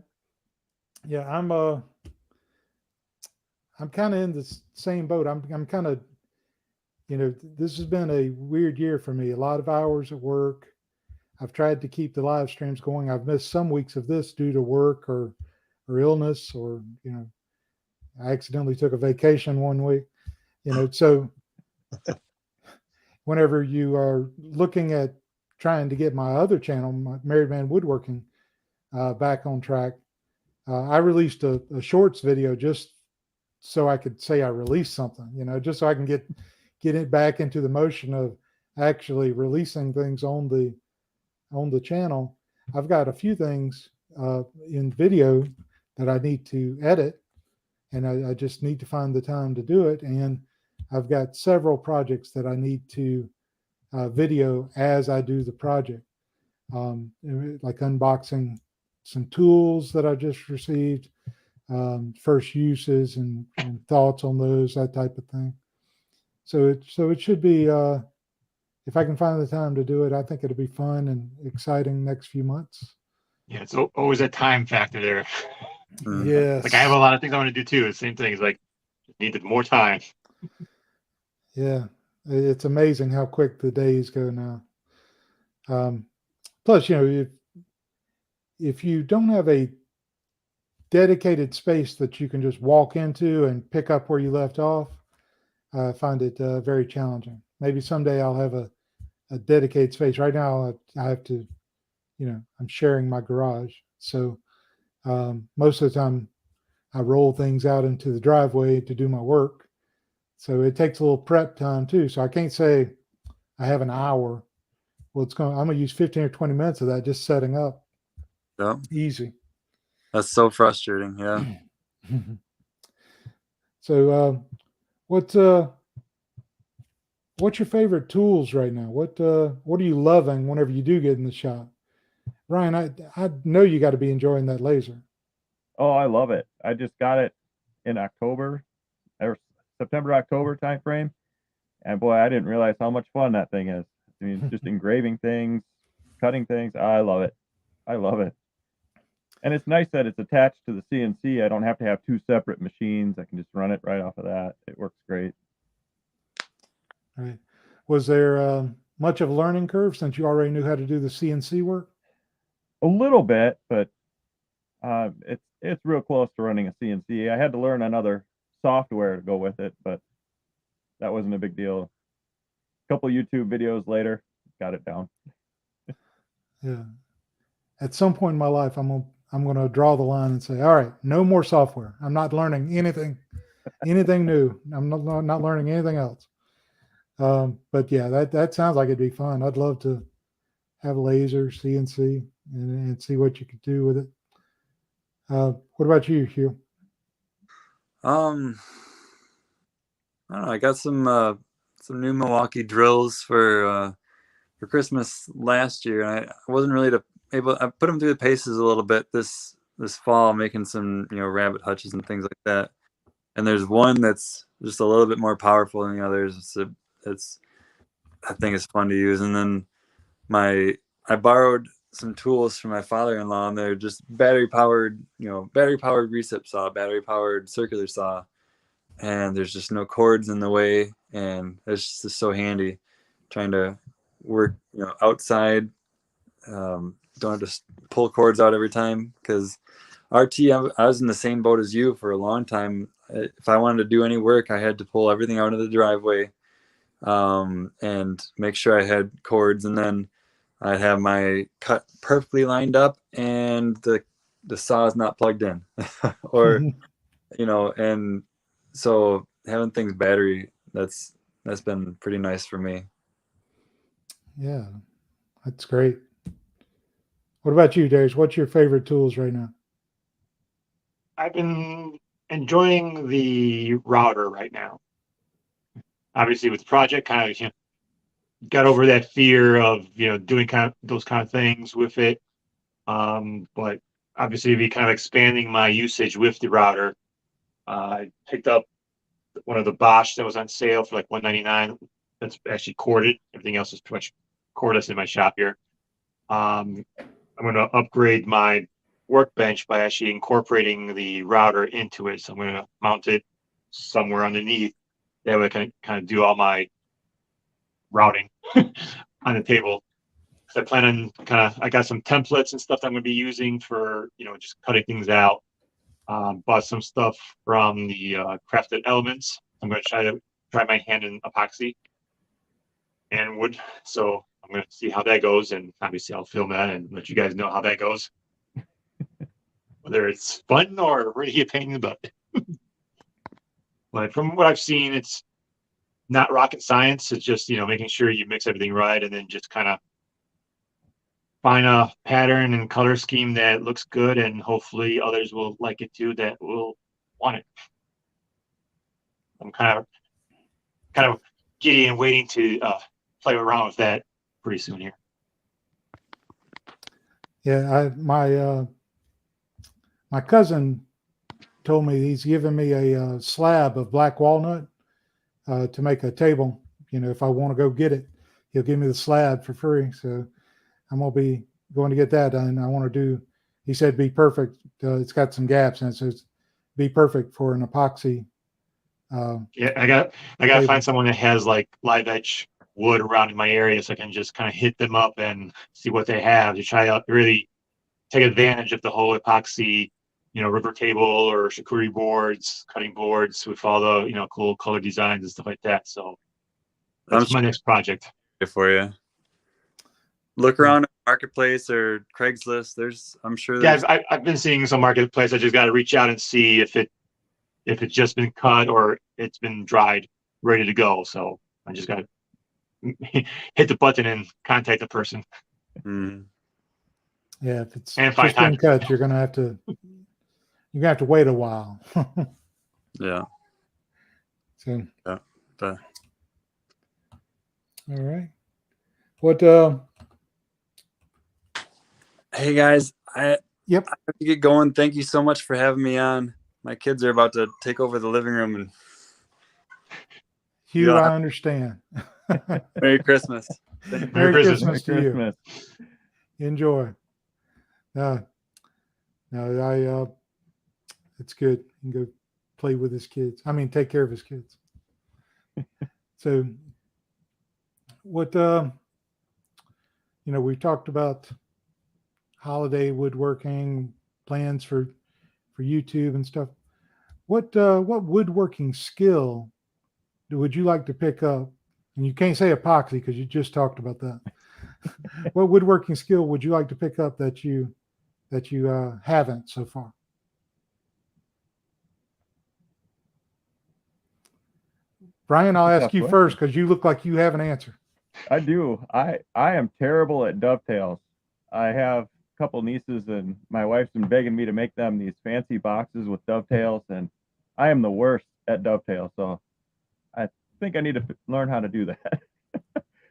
Yeah, I'm kind of in the same boat. I'm kind of, this has been a weird year for me. A lot of hours at work. I've tried to keep the live streams going. I've missed some weeks of this due to work or illness, or I accidentally took a vacation one week. So whenever you are looking at trying to get my other channel, my Married Man Woodworking, back on track, I released a shorts video just so I could say I released something, just so I can get it back into the motion of actually releasing things on the channel. I've got a few things in video that I need to edit, and I just need to find the time to do it. And I've got several projects that I need to video as I do the project, like unboxing some tools that I just received, first uses and thoughts on those, that type of thing. So it should be, if I can find the time to do it, I think it'll be fun and exciting next few months. Yeah, it's always a time factor there. Yes. Like I have a lot of things I want to do too. The same thing is like needed more time. Yeah, it's amazing how quick the days go now. Plus, if you don't have a dedicated space that you can just walk into and pick up where you left off, I find it very challenging. Maybe someday I'll have a dedicated space. Right now, I have to, I'm sharing my garage. So most of the time, I roll things out into the driveway to do my work. So it takes a little prep time too. So I can't say I have an hour. Well, I'm going to use 15 or 20 minutes of that just setting up. Yeah. Easy. That's so frustrating. Yeah. So what's your favorite tools right now? What are you loving whenever you do get in the shop? Ryan, I know you got to be enjoying that laser. Oh, I love it. I just got it in October or September, October timeframe. And boy, I didn't realize how much fun that thing is. I mean, just engraving things, cutting things. I love it. I love it. And it's nice that it's attached to the CNC. I don't have to have two separate machines. I can just run it right off of that. It works great. Right. Was there much of a learning curve since you already knew how to do the CNC work? A little bit, but it's real close to running a CNC. I had to learn another software to go with it, but that wasn't a big deal. A couple YouTube videos later, got it down. Yeah. At some point in my life, I'm going to draw the line and say, all right, no more software. I'm not learning anything new. I'm not learning anything else. But yeah, that sounds like it'd be fun. I'd love to have laser CNC and see what you could do with it. What about you, Hugh? I don't know. I got some new Milwaukee drills for Christmas last year, and I wasn't really able. I put them through the paces a little bit this fall, making some rabbit hutches and things like that. And there's one that's just a little bit more powerful than the others. I think it's fun to use. And then I borrowed some tools from my father-in-law, and they're just battery powered recip saw, battery powered circular saw, and there's just no cords in the way, and it's just so handy trying to work, outside. Don't have to pull cords out every time, because RT, I was in the same boat as you for a long time. If I wanted to do any work, I had to pull everything out of the driveway, and make sure I had cords, and then I'd have my cut perfectly lined up, and the saw is not plugged in, or and so having things battery, that's been pretty nice for me. Yeah, that's great. What about you, Darius? What's your favorite tools right now? I've been enjoying the router right now. Obviously, with the project, kind of got over that fear of doing kind of those kind of things with it. But obviously, be kind of expanding my usage with the router. I picked up one of the Bosch that was on sale for like $199. That's actually corded. Everything else is pretty much cordless in my shop here. I'm going to upgrade my workbench by actually incorporating the router into it. So I'm going to mount it somewhere underneath. That way I can kind of do all my routing on the table. So I plan on I got some templates and stuff that I'm going to be using for, just cutting things out. Bought some stuff from the Crafted Elements. I'm going to try my hand in epoxy and wood. So I'm going to see how that goes, and obviously I'll film that and let you guys know how that goes. Whether it's fun or really a pain in the butt. But from what I've seen, it's not rocket science. It's just, making sure you mix everything right, and then just kind of find a pattern and color scheme that looks good, and hopefully others will like it too that will want it. I'm kind of giddy and waiting to play around with that pretty soon here. Yeah, my cousin told me he's given me a slab of black walnut to make a table. If I want to go get it, he'll give me the slab for free. So I'm going to be going to get that done. I want to do, he said, be perfect. It's got some gaps in it, so it's be perfect for an epoxy. Yeah, I got to find someone that has like live edge wood around in my area, so I can just kind of hit them up and see what they have to try to really take advantage of the whole epoxy, river table or charcuterie boards, cutting boards with all the cool color designs and stuff like that. So that's my next project for you. Look around Marketplace or Craigslist. I'm sure there's. Yeah, I've been seeing some Marketplace. I just got to reach out and see if it's just been cut or it's been dried, ready to go. So I just got to hit the button and contact the person. Mm. Yeah, if it's just been cut, you're gonna have to wait a while. Yeah. So. Yeah. All right. What? Hey guys, I have to get going. Thank you so much for having me on. My kids are about to take over the living room, and Hugh, I understand. Merry Christmas. Merry Christmas to you. Enjoy. No, it's good. You can go play with his kids. I mean, take care of his kids. So, what? We talked about holiday woodworking plans for YouTube and stuff. What woodworking skill would you like to pick up? And you can't say epoxy because you just talked about that. What woodworking skill would you like to pick up that you haven't so far? Brian, I'll ask you first because you look like you have an answer. I do. I am terrible at dovetails. I have a couple nieces, and my wife's been begging me to make them these fancy boxes with dovetails, and I am the worst at dovetails. So I think I need to learn how to do that.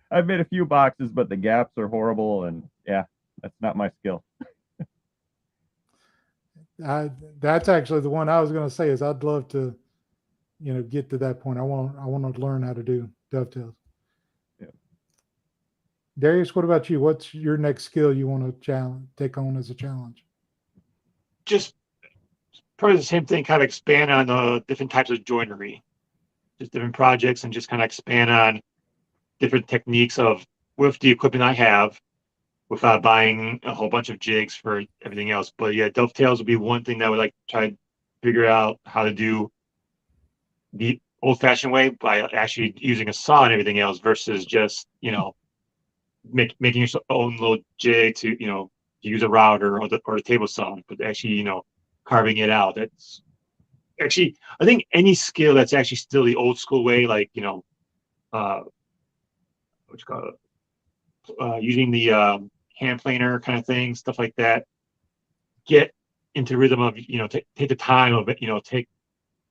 I've made a few boxes, but the gaps are horrible, and yeah, that's not my skill. That's actually the one I was going to say. Is I'd love to, get to that point. I want to learn how to do dovetails. Yeah. Darius, what about you? What's your next skill you want to take on as a challenge? Just probably the same thing. Kind of expand on different types of joinery, just different projects, and just kind of expand on different techniques of with the equipment I have without buying a whole bunch of jigs for everything else. But yeah, dovetails would be one thing that I would like to try to figure out how to do the old fashioned way by actually using a saw and everything else versus just, making your own little jig to, use a router or the table saw, but actually, carving it out. That's actually, I think any skill that's actually still the old school way, like, what you call it, using the hand planer kind of thing, stuff like that. Get into rhythm of, take the time of it, take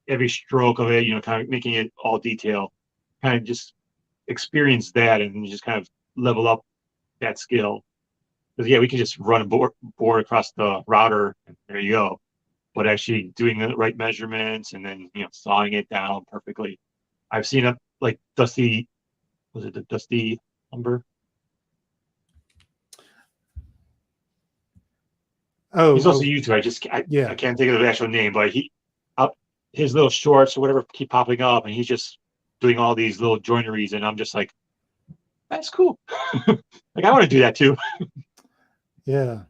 every stroke of it, kind of making it all detail, kind of just experience that and just kind of level up that skill. Because yeah, we can just run a board across the router and there you go. But actually doing the right measurements and then, sawing it down perfectly. I've seen it like Dusty, was it the Dusty Lumber? Oh, he's also a YouTuber. I can't think of the actual name, but his little shorts or whatever keep popping up, and he's just doing all these little joineries, and I'm just like, that's cool. Like I want to do that too. Yeah,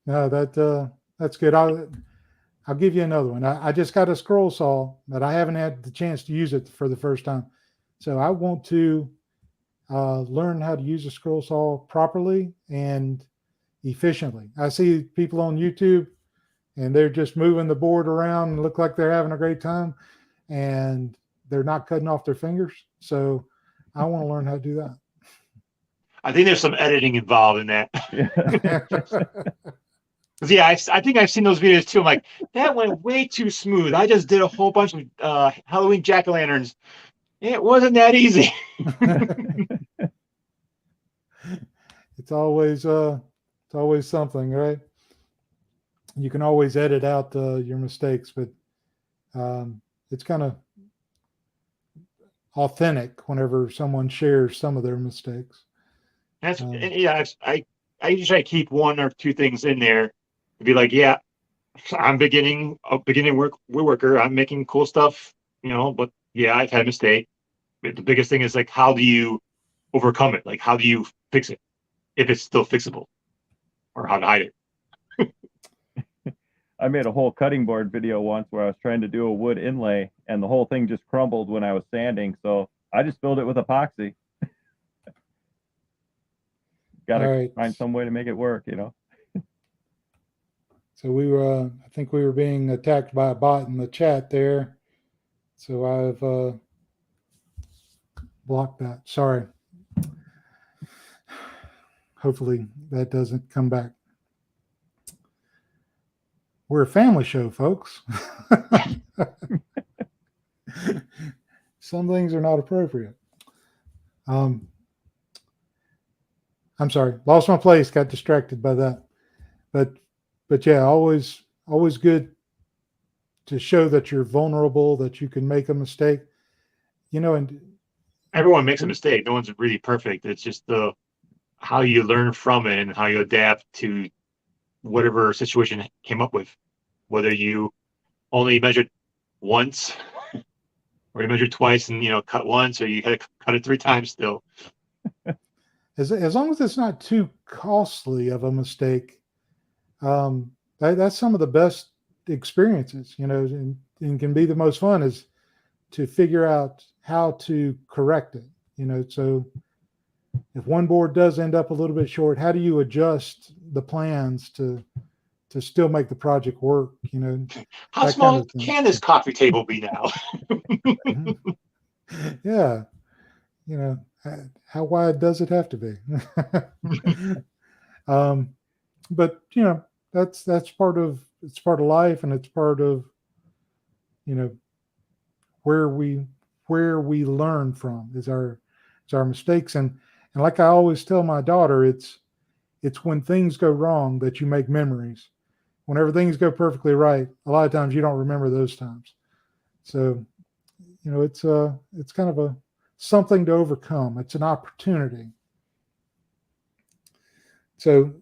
no, that's good. I'll give you another one. I just got a scroll saw, but I haven't had the chance to use it for the first time, so I want to learn how to use a scroll saw properly and efficiently. I see people on YouTube and they're just moving the board around and look like they're having a great time and they're not cutting off their fingers. So I want to learn how to do that. I think there's some editing involved in that. Yeah, I think I've seen those videos too. I'm like, that went way too smooth. I just did a whole bunch of Halloween jack-o'-lanterns. It wasn't that easy. It's always something, right? You can always edit out your mistakes, but it's kind of authentic whenever someone shares some of their mistakes. That's yeah. I usually keep one or two things in there to be like, yeah, I'm a beginning woodworker. I'm making cool stuff, But yeah, I've had a mistake. But the biggest thing is like, how do you overcome it? Like, how do you fix it if it's still fixable, or how to hide it? I made a whole cutting board video once where I was trying to do a wood inlay and the whole thing just crumbled when I was sanding. So I just filled it with epoxy. Got to find some way to make it work, So I think we were being attacked by a bot in the chat there. So I've blocked that. Sorry. Hopefully that doesn't come back. We're a family show, folks. Some things are not appropriate. I'm sorry, lost my place, got distracted by that. But yeah, always good to show that you're vulnerable, that you can make a mistake. And everyone makes a mistake. No one's really perfect. It's just how you learn from it and how you adapt to whatever situation came up with. Whether you only measured once or you measured twice and cut once, or you had to cut it 3 times still. As long as it's not too costly of a mistake, that's some of the best experiences, and can be the most fun is to figure out how to correct it. So if one board does end up a little bit short, how do you adjust the plans to still make the project work? How small can this coffee table be now? Yeah. How wide does it have to be? But that's part of life, and it's part of where we learn from is our mistakes, and like I always tell my daughter, it's when things go wrong that you make memories. Whenever things go perfectly right, a lot of times you don't remember those times. So it's kind of something to overcome. It's an opportunity. So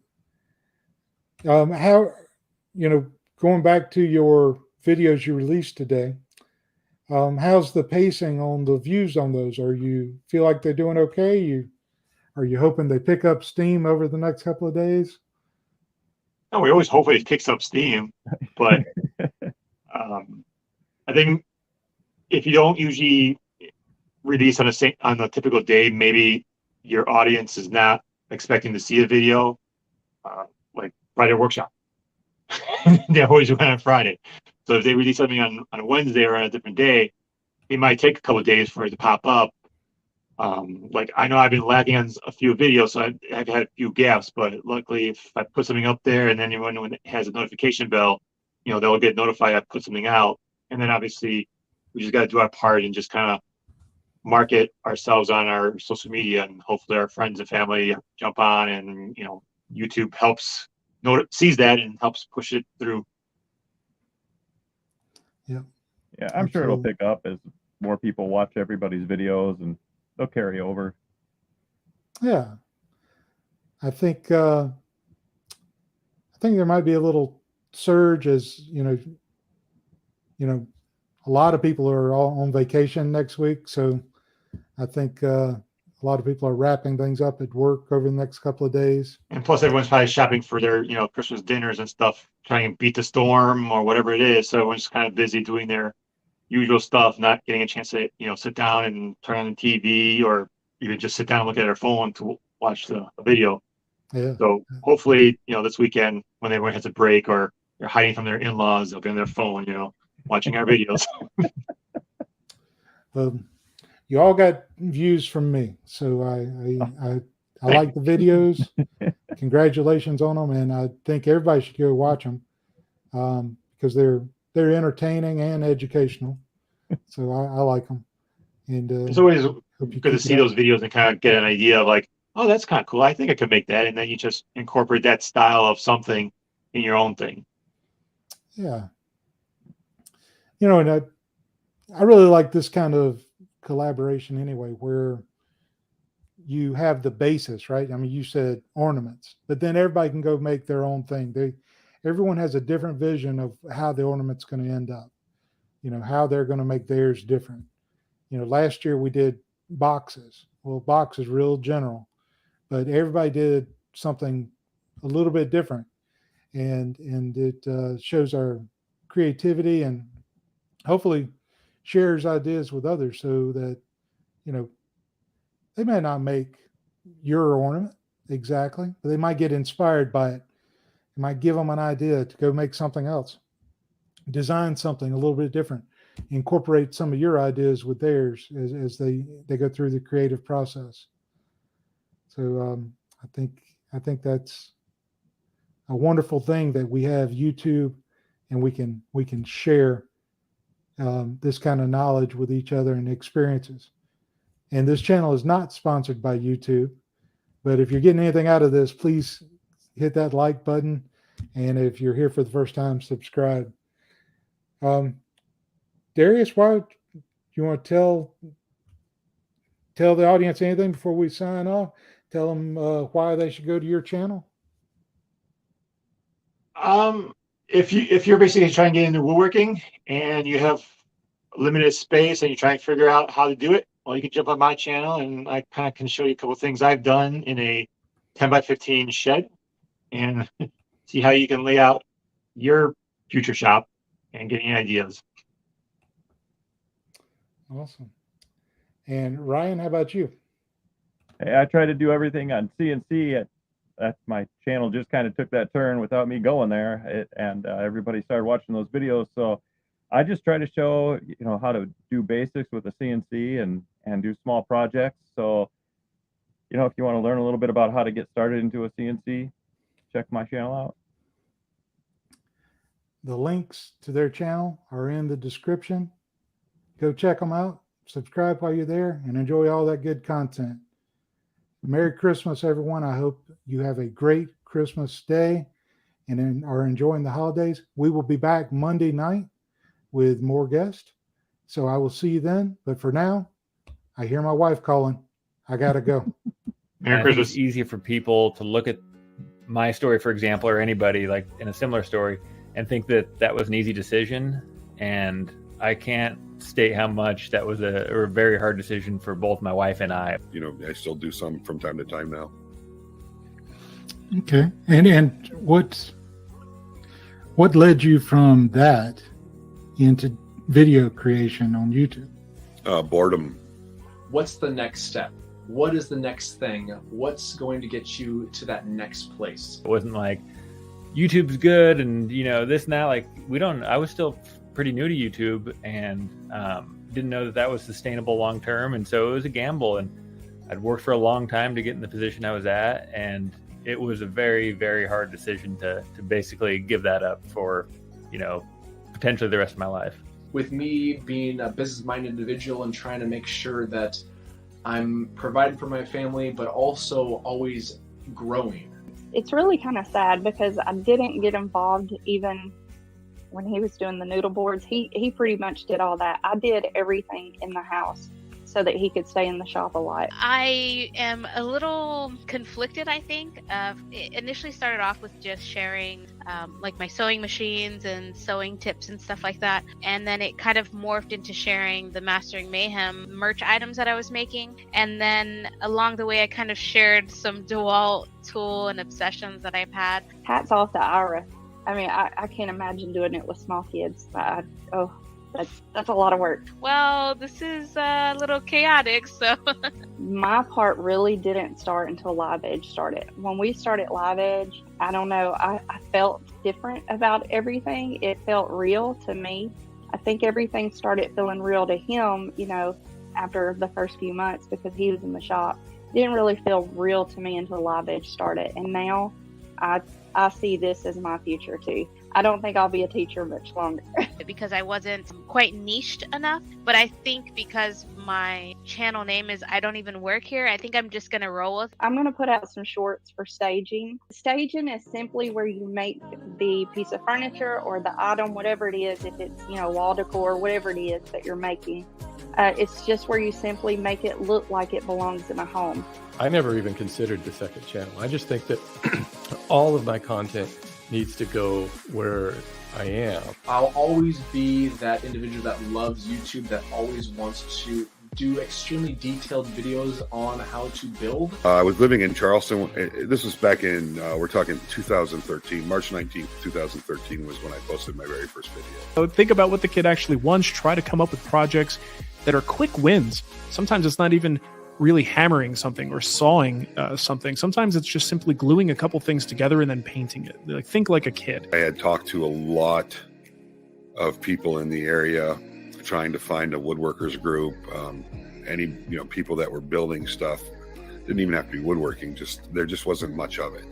how, going back to your videos you released today, How's the pacing on the views on those? Are you feel like they're doing okay? Are you hoping they pick up steam over the next couple of days? No, we always hope it picks up steam, but I think if you don't usually release on a typical day, maybe your audience is not expecting to see a video, like Friday workshop. They always went on Friday. So if they release something on a Wednesday or on a different day, it might take a couple of days for it to pop up. Like I know I've been lagging on a few videos, so I've had a few gaps, but luckily if I put something up there and then when it has a notification bell, they'll get notified I put something out. And then obviously we just got to do our part and just kind of market ourselves on our social media, and hopefully our friends and family jump on, and YouTube sees that and helps push it through. Yeah, I'm sure it'll pick up as more people watch everybody's videos, and they'll carry over. Yeah, I think there might be a little surge as a lot of people are all on vacation next week, so I think a lot of people are wrapping things up at work over the next couple of days. And plus, everyone's probably shopping for their Christmas dinners and stuff, trying to beat the storm or whatever it is. So everyone's kind of busy doing their usual stuff, not getting a chance to sit down and turn on the TV or even just sit down and look at their phone to watch the video. Yeah. So hopefully, this weekend when everyone has a break or they're hiding from their in-laws, they'll be on their phone, watching our videos. You all got views from me, so I like the videos. Congratulations on them, and I think everybody should go watch them because they're entertaining and educational. So I like them. And it's always good to see those videos and kind of get an idea of like, oh, that's kind of cool. I think I could make that, and then you just incorporate that style of something in your own thing. Yeah. And I really like this kind of collaboration anyway, where you have the basis, right? I mean, you said ornaments, but then everybody can go make their own thing. Everyone has a different vision of how the ornament's going to end up, how they're going to make theirs different. Last year we did boxes. Well, box is real general, but everybody did something a little bit different, and it shows our creativity and hopefully shares ideas with others so that they may not make your ornament exactly, but they might get inspired by it. It might give them an idea to go make something else, design something a little bit different, incorporate some of your ideas with theirs as they go through the creative process. So I think that's a wonderful thing that we have YouTube, and we can share this kind of knowledge with each other and experiences. And this channel is not sponsored by YouTube, but if you're getting anything out of this, please hit that like button. And if you're here for the first time, subscribe. Darius, why do you want to tell the audience anything before we sign off? Tell them why they should go to your channel. If you're basically trying to get into woodworking and you have limited space and you're trying to figure out how to do it, well, you can jump on my channel and I kind of can show you a couple of things I've done in a 10x15 shed and see how you can lay out your future shop and get any ideas. Awesome. And Ryan, how about you? Hey, I try to do everything on CNC. That's my channel just kind of took that turn without me going there, and everybody started watching those videos. So I just try to show how to do basics with the CNC and do small projects. So if you want to learn a little bit about how to get started into a CNC, check my channel out. The links to their channel are in the description. Go check them out, subscribe while you're there, and enjoy all that good content. Merry Christmas, everyone. I hope you have a great Christmas day and are enjoying the holidays. We will be back Monday night with more guests. So I will see you then. But for now, I hear my wife calling. I got to go. Merry Christmas. It's easy for people to look at my story, for example, or anybody like in a similar story and think that that was an easy decision. And I can't state how much that was a very hard decision for both my wife and I. You know, I still do some from time to time now. Okay. And what led you from that into video creation on YouTube? Boredom. What's the next step? What is the next thing? What's going to get you to that next place? It wasn't like YouTube's good and, you know, this and that. Like, I was still pretty new to YouTube and didn't know that was sustainable long term. And so it was a gamble. And I'd worked for a long time to get in the position I was at. And it was a very, very hard decision to basically give that up for, you know, potentially the rest of my life. With me being a business-minded individual and trying to make sure that I'm providing for my family, but also always growing. It's really kind of sad because I didn't get involved even when he was doing the noodle boards. He pretty much did all that. I did everything in the house so that he could stay in the shop a lot. I am a little conflicted, I think. It initially started off with just sharing like my sewing machines and sewing tips and stuff like that. And then it kind of morphed into sharing the Mastering Mayhem merch items that I was making. And then along the way, I kind of shared some DeWalt tool and obsessions that I've had. Hats off to Ira. I mean, I can't imagine doing it with small kids. That's a lot of work. Well, this is a little chaotic, so. My part really didn't start until Live Edge started. When we started Live Edge, I don't know, I felt different about everything. It felt real to me. I think everything started feeling real to him, you know, after the first few months because he was in the shop. It didn't really feel real to me until Live Edge started. And now I see this as my future too. I don't think I'll be a teacher much longer. Because I wasn't quite niched enough, but I think because my channel name is I Don't Even Work Here, I think I'm just going to roll with. I'm going to put out some shorts for staging. Staging is simply where you make the piece of furniture or the item, whatever it is, if it's, you know, wall decor, whatever it is that you're making. It's just where you simply make it look like it belongs in a home. I never even considered the second channel. I just think that all of my content needs to go where I am. I'll always be that individual that loves YouTube, that always wants to do extremely detailed videos on how to build. I was living in Charleston. This was back in, we're talking 2013, March 19th, 2013 was when I posted my very first video. So think about what the kid actually wants. Try to come up with projects that are quick wins. Sometimes it's not even really hammering something or sawing something. Sometimes it's just simply gluing a couple things together and then painting it. Like, think like a kid. I had talked to a lot of people in the area trying to find a woodworkers group, people that were building stuff. Didn't even have to be woodworking, there just wasn't much of it.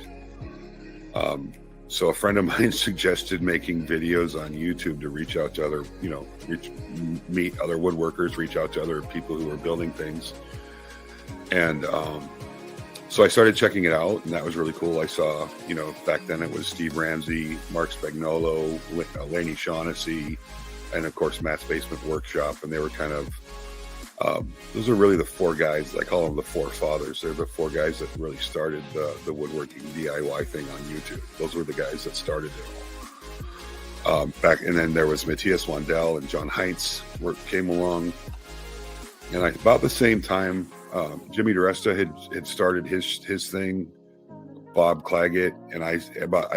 So a friend of mine suggested making videos on YouTube to reach out to other, meet other woodworkers, reach out to other people who were building things. And so I started checking it out, and that was really cool. I saw, back then it was Steve Ramsey, Mark Spagnolo, Laney Shaughnessy, and of course Matt's Basement Workshop. And they were kind of, those are really the four guys. I call them the four fathers. They're the four guys that really started the woodworking DIY thing on YouTube. Those were the guys that started it all. And then there was Matthias Wandel and John Heinz came along. And about the same time, Jimmy DeResta had started his thing, Bob Claggett, and I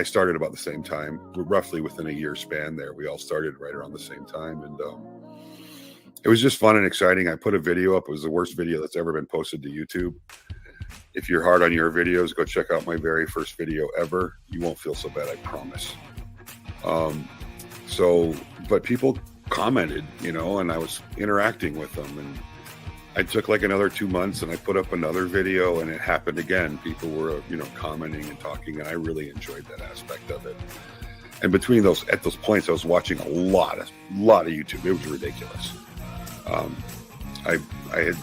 started about the same time, roughly within a year span there. We all started right around the same time, and it was just fun and exciting. I put a video up. It was the worst video that's ever been posted to YouTube. If you're hard on your videos, go check out my very first video ever. You won't feel so bad, I promise. But people commented, and I was interacting with them, and I took like another 2 months and I put up another video, and it happened again. People were, commenting and talking, and I really enjoyed that aspect of it. And at those points, I was watching a lot of YouTube. It was ridiculous. I had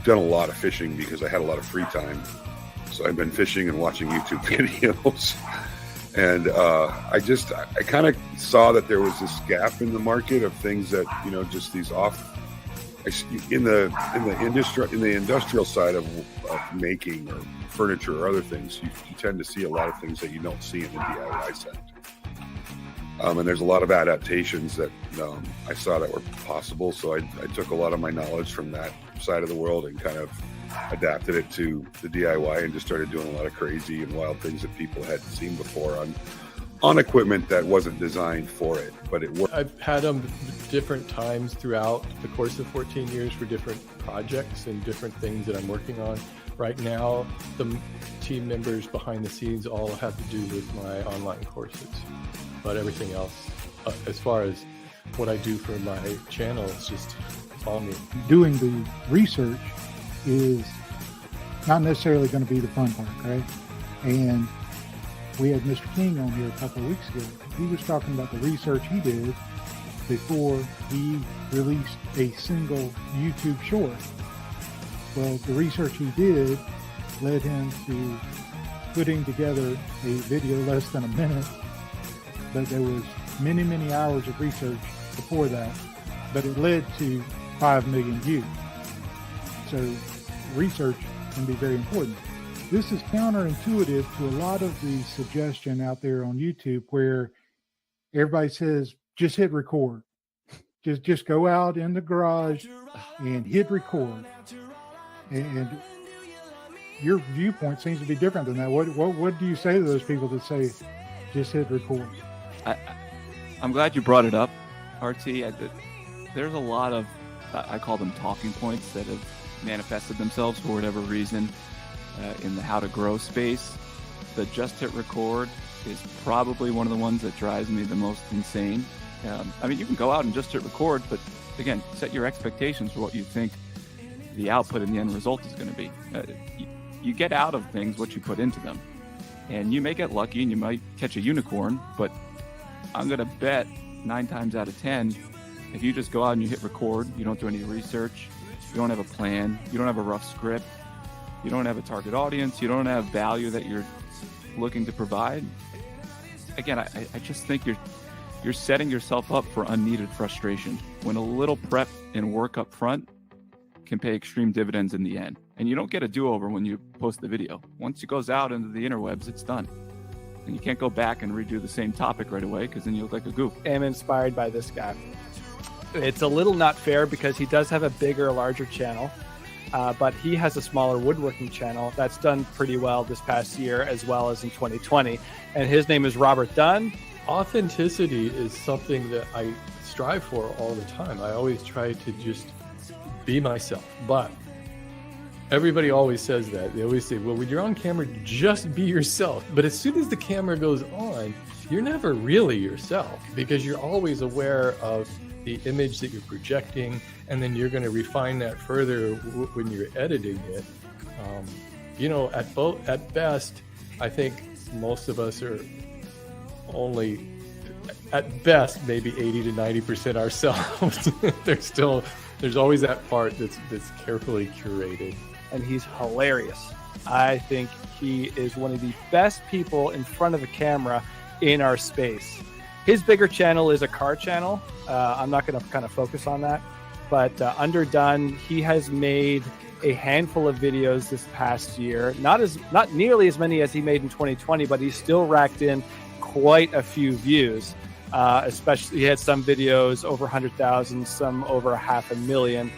done a lot of fishing because I had a lot of free time. So I've been fishing and watching YouTube videos. And I kind of saw that there was this gap in the market of things that, just these in the industrial side of making or furniture or other things, you tend to see a lot of things that you don't see in the DIY sector. And there's a lot of adaptations that I saw that were possible. So I took a lot of my knowledge from that side of the world and kind of adapted it to the DIY and just started doing a lot of crazy and wild things that people hadn't seen before on equipment that wasn't designed for it, but it worked. I've had them different times throughout the course of 14 years for different projects and different things that I'm working on. Right now, the team members behind the scenes all have to do with my online courses, but everything else, as far as what I do for my channel, it's just all me. Doing the research is not necessarily going to be the fun part, right? And we had Mr. King on here a couple of weeks ago. He was talking about the research he did before he released a single YouTube short. Well, the research he did led him to putting together a video less than a minute, but there was many, many hours of research before that, but it led to 5 million views. So research can be very important. This is counterintuitive to a lot of the suggestion out there on YouTube where everybody says, just hit record. Just go out in the garage and hit record. And your viewpoint seems to be different than that. What do you say to those people that say, just hit record? I'm glad you brought it up, RT. There's a lot of, I call them talking points that have manifested themselves for whatever reason in the how to grow space. The just hit record is probably one of the ones that drives me the most insane. I mean, you can go out and just hit record, but again, set your expectations for what you think the output and the end result is going to be. You get out of things what you put into them, and you may get lucky and you might catch a unicorn, but I'm going to bet 9 times out of 10, if you just go out and you hit record, you don't do any research, you don't have a plan, you don't have a rough script, you don't have a target audience, you don't have value that you're looking to provide. Again, I just think you're setting yourself up for unneeded frustration when a little prep and work up front can pay extreme dividends in the end. And you don't get a do-over when you post the video. Once it goes out into the interwebs, it's done. And you can't go back and redo the same topic right away because then you look like a goof. I'm inspired by this guy. It's a little not fair because he does have a bigger, larger channel, but he has a smaller woodworking channel that's done pretty well this past year as well as in 2020. And his name is Robert Dunn. Authenticity is something that I strive for all the time. I always try to just be myself, but everybody always says that. They always say, well, when you're on camera, just be yourself. But as soon as the camera goes on, you're never really yourself because you're always aware of the image that you're projecting, and then you're going to refine that further when you're editing it. At best, I think most of us are only, at best, maybe 80 to 90% ourselves. There's always that part that's carefully curated. And he's hilarious. I think he is one of the best people in front of a camera in our space. His bigger channel is a car channel. I'm not going to kind of focus on that. But Underdone, he has made a handful of videos this past year. Not nearly as many as he made in 2020, but he still racked in quite a few views. Especially, he had some videos over 100,000, some over 500,000.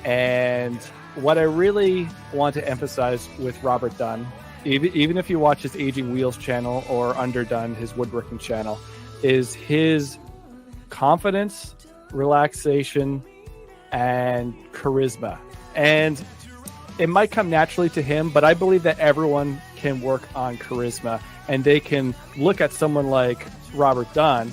And what I really want to emphasize with Robert Dunn, even if you watch his Aging Wheels channel or Underdone, his woodworking channel, is his confidence, relaxation, and charisma. And it might come naturally to him, but I believe that everyone can work on charisma, and they can look at someone like Robert Dunn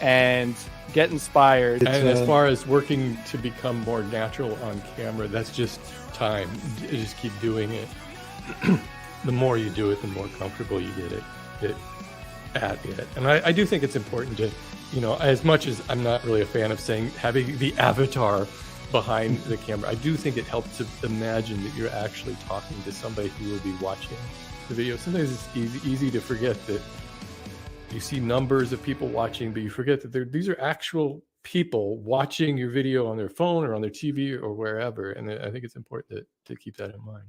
and get inspired. And as far as working to become more natural on camera, that's just time. You just keep doing it. The more you do it, the more comfortable you get at it. And I do think it's important to, as much as I'm not really a fan of saying having the avatar behind the camera, I do think it helps to imagine that you're actually talking to somebody who will be watching the video. Sometimes it's easy to forget that you see numbers of people watching, but you forget that these are actual people watching your video on their phone or on their TV or wherever. And I think it's important to keep that in mind.